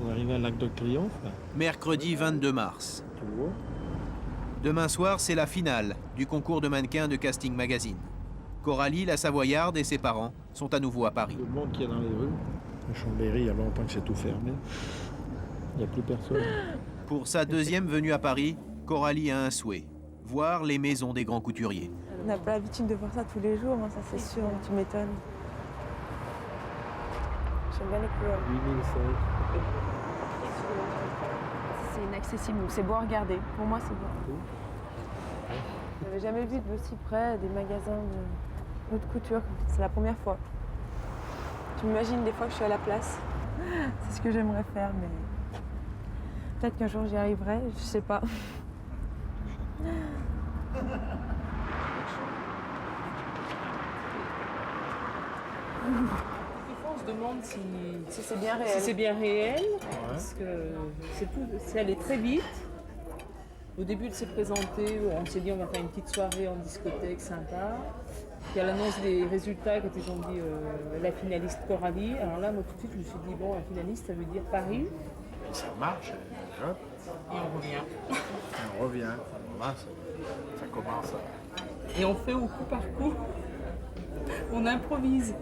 Speaker 22: On arrive à l'Arc de Triomphe.
Speaker 12: Mercredi 22 mars. Demain soir, c'est la finale du concours de mannequins de Casting Magazine. Coralie, la Savoyarde et ses parents sont à nouveau à Paris.
Speaker 22: Le monde qui est dans les rues. À Chambéry, il y a longtemps que c'est tout fermé. Il n'y a plus personne.
Speaker 12: Pour sa deuxième venue à Paris, Coralie a un souhait. Voir les maisons des grands couturiers.
Speaker 7: On n'a pas l'habitude de voir ça tous les jours, ça c'est sûr, tu m'étonnes. J'aime bien les couleurs.
Speaker 22: 8005.
Speaker 7: C'est inaccessible, c'est beau à regarder. Pour moi, c'est beau. Je n'avais jamais vu de si près des magasins de haute couture. C'est la première fois. Tu m'imagines des fois que je suis à la place. C'est ce que j'aimerais faire, mais peut-être qu'un jour j'y arriverai, je sais pas.
Speaker 11: On se demande si
Speaker 7: c'est bien réel.
Speaker 11: Si c'est bien réel, parce que c'est allé très vite. Au début, elle s'est présentée, on s'est dit on va faire une petite soirée en discothèque sympa. Puis à l'annonce des résultats, quand ils ont dit la finaliste Coralie, alors là, moi tout de suite, je me suis dit bon, la finaliste, ça veut dire Paris.
Speaker 22: Et ça marche, hop.
Speaker 11: Et on revient.
Speaker 22: On revient, ça commence.
Speaker 11: Et on fait au coup par coup. On improvise.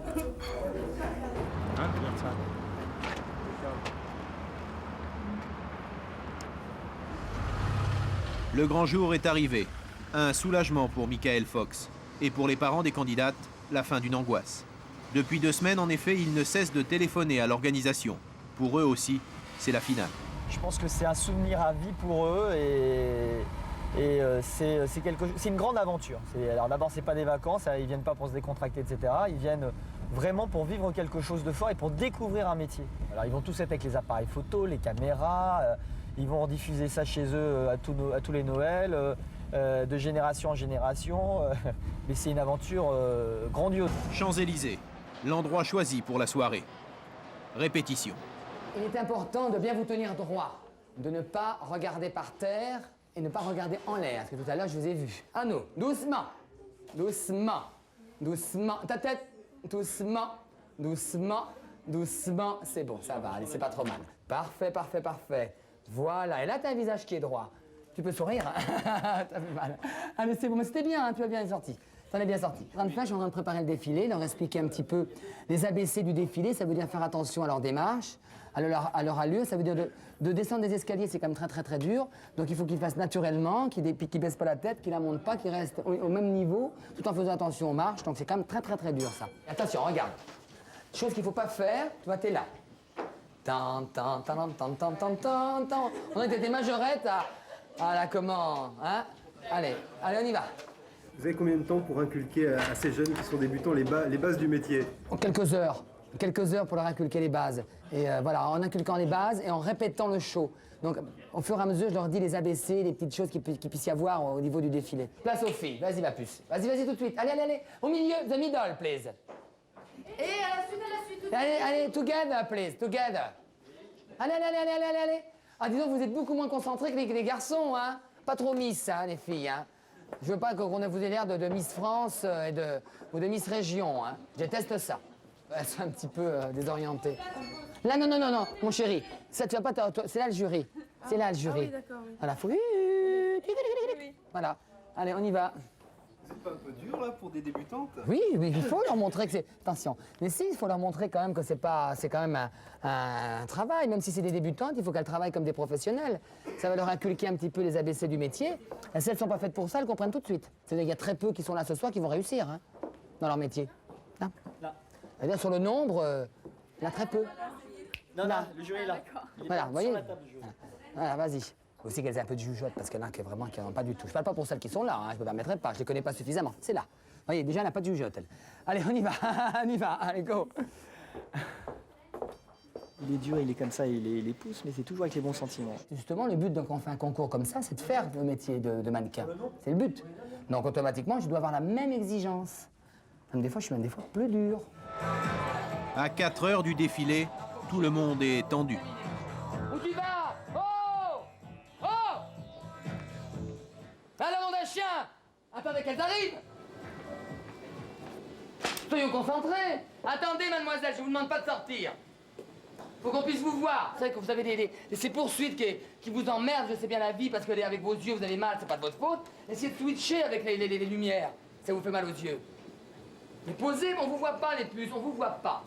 Speaker 12: Le grand jour est arrivé. Un soulagement pour Michael Fox. Et pour les parents des candidates, la fin d'une angoisse. Depuis 2 semaines, en effet, ils ne cessent de téléphoner à l'organisation. Pour eux aussi, c'est la finale.
Speaker 24: Je pense que c'est un souvenir à vie pour eux et c'est une grande aventure. Alors d'abord, c'est pas des vacances, ils viennent pas pour se décontracter, etc. Ils viennent vraiment pour vivre quelque chose de fort et pour découvrir un métier. Alors ils vont tous être avec les appareils photo, les caméras, ils vont rediffuser ça chez eux à tous les Noëls, de génération en génération. Mais c'est une aventure grandiose.
Speaker 12: Champs-Élysées, l'endroit choisi pour la soirée. Répétition.
Speaker 9: Il est important de bien vous tenir droit, de ne pas regarder par terre et ne pas regarder en l'air, parce que tout à l'heure je vous ai vu. À nous, doucement, doucement, doucement, ta tête, doucement, doucement, doucement, c'est bon, ça va, allez, c'est pas trop mal. Parfait, parfait, parfait. Voilà, et là t'as un visage qui est droit. Tu peux sourire, hein. T'as fait mal. Allez, c'est bon, mais c'était bien, hein, tu as bien sorti. T'en es bien sorti. Je suis en train de préparer le défilé, leur expliquer un petit peu les ABC du défilé, ça veut dire faire attention à leur démarche, à leur allure, ça veut dire de descendre des escaliers, c'est quand même très très très dur, donc il faut qu'ils fassent naturellement, qu'ils ne baissent pas la tête, qu'ils la montent pas, qu'ils restent au même niveau, tout en faisant attention aux marches, donc c'est quand même très très très dur ça. Et attention, regarde, chose qu'il ne faut pas faire, tu vois, t'es là. Tan, tan, tan, tan, tan, tan, tan, tan. On était des majorettes à la comment, hein. Allez, on y va.
Speaker 2: Vous avez combien de temps pour inculquer à ces jeunes qui sont débutants les bases du métier?
Speaker 9: En quelques heures pour leur inculquer les bases. Et voilà, en inculquant les bases et en répétant le show. Donc, au fur et à mesure, je leur dis les ABC, les petites choses qu'il puisse y avoir au niveau du défilé. Place aux filles, vas-y ma puce. Vas-y tout de suite. Allez, au milieu, the middle, please.
Speaker 18: Et à la suite.
Speaker 9: Allez, together, please, together. Allez. Ah, disons, vous êtes beaucoup moins concentrés que les garçons, hein. Pas trop Miss, hein, les filles, hein. Je veux pas qu'on vous ait l'air de Miss France ou de Miss Région, hein. Je déteste ça. Elles sont un petit peu désorientées. Là, non, mon chéri. Ça, tu vas pas c'est là le jury. C'est là le jury.
Speaker 7: Ah oui, d'accord. Oui.
Speaker 9: Voilà, faut... Voilà. Allez, on y va.
Speaker 2: C'est pas un peu dur, là, pour des débutantes?
Speaker 9: Oui, il faut leur montrer que c'est... Attention. Mais si, il faut leur montrer quand même que c'est quand même un travail. Même si c'est des débutantes, il faut qu'elles travaillent comme des professionnels. Ça va leur inculquer un petit peu les ABC du métier. Et si elles ne sont pas faites pour ça, elles comprennent tout de suite. C'est-à-dire qu'il y a très peu qui sont là ce soir qui vont réussir, hein, dans leur métier. Là. C'est-à-dire sur le nombre, il y en a très peu.
Speaker 5: Non, le jury est là.
Speaker 9: Voilà, vous voyez. Voilà, vas-y. Aussi qu'elles aient un peu de jugeote, parce qu'il y en a qui n'en ont pas du tout. Je ne parle pas pour celles qui sont là, hein, je ne me permettrai pas, je ne les connais pas suffisamment. C'est là. Vous voyez, déjà, elle n'a pas de jugeote, elle. Allez, on y va, allez, go.
Speaker 5: Il est dur, il est comme ça, il les pousse, mais c'est toujours avec les bons sentiments.
Speaker 9: Justement, le but, quand on fait un concours comme ça, c'est de faire le métier de mannequin. C'est le but. Donc, automatiquement, je dois avoir la même exigence. Même des fois, je suis même plus dur.
Speaker 12: À 4 heures du défilé, tout le monde est tendu.
Speaker 9: Où tu vas? Oh! Là, le nom d'un chien! Attendez qu'elles arrivent! Soyons concentrés! Attendez, mademoiselle, je vous demande pas de sortir. Faut qu'on puisse vous voir. C'est vrai que vous avez ces poursuites qui vous emmerdent, je sais bien la vie, parce que avec vos yeux, vous avez mal, c'est pas de votre faute. Essayez de switcher avec les lumières. Ça vous fait mal aux yeux. Mais posez, on vous voit pas, les puces, on vous voit pas.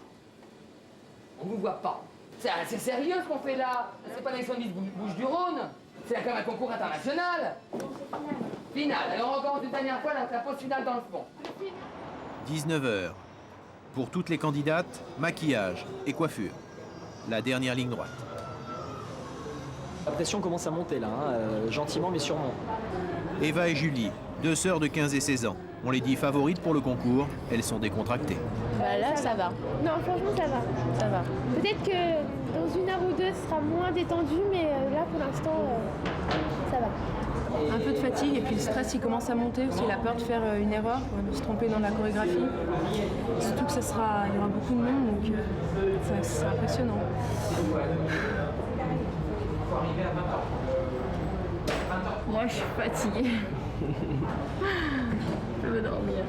Speaker 9: On vous voit pas. C'est sérieux ce qu'on fait là. C'est pas l'élection de Miss Bouches-du-Rhône. C'est quand même un concours international. Finale. Alors encore une dernière fois, la pause finale dans le fond.
Speaker 12: 19h. Pour toutes les candidates, maquillage et coiffure. La dernière ligne droite.
Speaker 5: La pression commence à monter là, hein, gentiment mais sûrement.
Speaker 12: Eva et Julie, deux sœurs de 15 et 16 ans. On les dit favorites pour le concours, elles sont décontractées.
Speaker 23: Bah là, ça va. Non, franchement, ça va. Ça va. Peut-être que dans 1 heure ou 2, ce sera moins détendu, mais là, pour l'instant, ça va.
Speaker 7: Un peu de fatigue et puis le stress, il commence à monter aussi, la peur de faire une erreur, de se tromper dans la chorégraphie. Surtout que il y aura beaucoup de monde, donc c'est impressionnant. Moi, je suis fatiguée. Je veux dormir.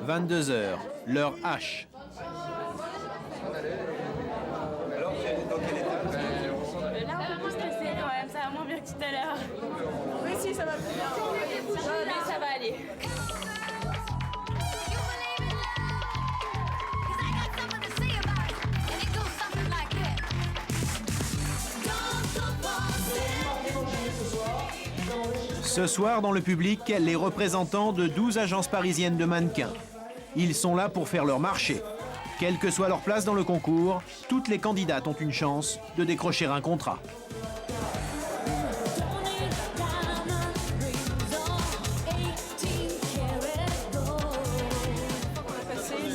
Speaker 12: 22h, l'heure H.
Speaker 23: Là, on est un peu stressé quand même, ça va moins bien que tout à l'heure.
Speaker 7: Oui, si, ça va plus bien.
Speaker 23: Mais ça va aller.
Speaker 12: Ce soir, dans le public, les représentants de 12 agences parisiennes de mannequins. Ils sont là pour faire leur marché. Quelle que soit leur place dans le concours, toutes les candidates ont une chance de décrocher un contrat.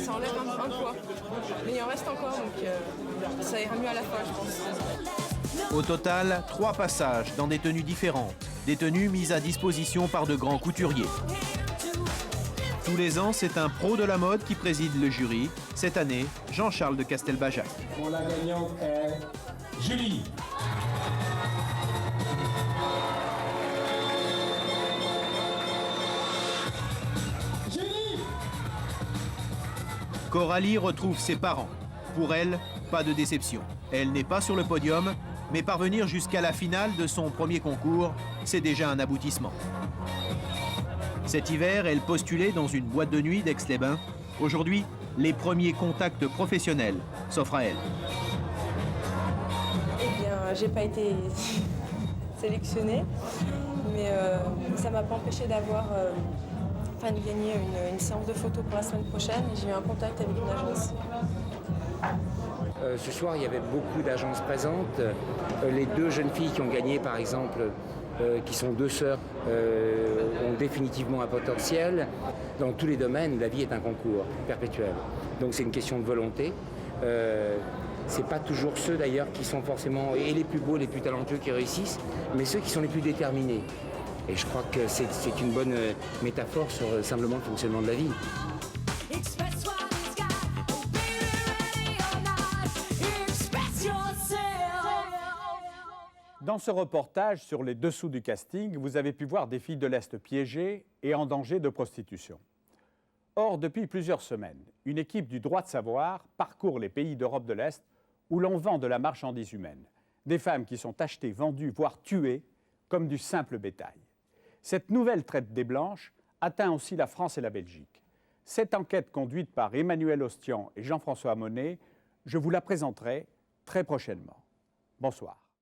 Speaker 7: Ça enlève un poids. Mais il en reste encore, donc ça ira mieux à la fin, je pense.
Speaker 12: Au total, 3 passages dans des tenues différentes. Des tenues mises à disposition par de grands couturiers. Tous les ans, c'est un pro de la mode qui préside le jury. Cette année, Jean-Charles de Castelbajac.
Speaker 14: Pour la gagnante est Julie.
Speaker 12: Coralie retrouve ses parents. Pour elle, pas de déception. Elle n'est pas sur le podium, mais parvenir jusqu'à la finale de son premier concours, c'est déjà un aboutissement. Cet hiver, elle postulait dans une boîte de nuit d'Aix-les-Bains. Aujourd'hui, les premiers contacts professionnels s'offrent à elle.
Speaker 7: Eh bien, j'ai pas été sélectionnée, mais ça m'a pas empêché d'avoir, de gagner une séance de photos pour la semaine prochaine. J'ai eu un contact avec une agence.
Speaker 17: Ce soir, il y avait beaucoup d'agences présentes. Les 2 jeunes filles qui ont gagné, par exemple,
Speaker 4: qui sont deux sœurs, ont définitivement un potentiel. Dans tous les domaines, la vie est un concours perpétuel. Donc c'est une question de volonté. C'est pas toujours ceux d'ailleurs qui sont forcément et les plus beaux, les plus talentueux qui réussissent, mais ceux qui sont les plus déterminés. Et je crois que c'est une bonne métaphore sur simplement le fonctionnement de la vie.
Speaker 6: Dans ce reportage sur les dessous du casting, vous avez pu voir des filles de l'Est piégées et en danger de prostitution. Or, depuis plusieurs semaines, une équipe du Droit de savoir parcourt les pays d'Europe de l'Est où l'on vend de la marchandise humaine. Des femmes qui sont achetées, vendues, voire tuées comme du simple bétail. Cette nouvelle traite des Blanches atteint aussi la France et la Belgique. Cette enquête conduite par Emmanuel Ostian et Jean-François Monet, je vous la présenterai très prochainement. Bonsoir.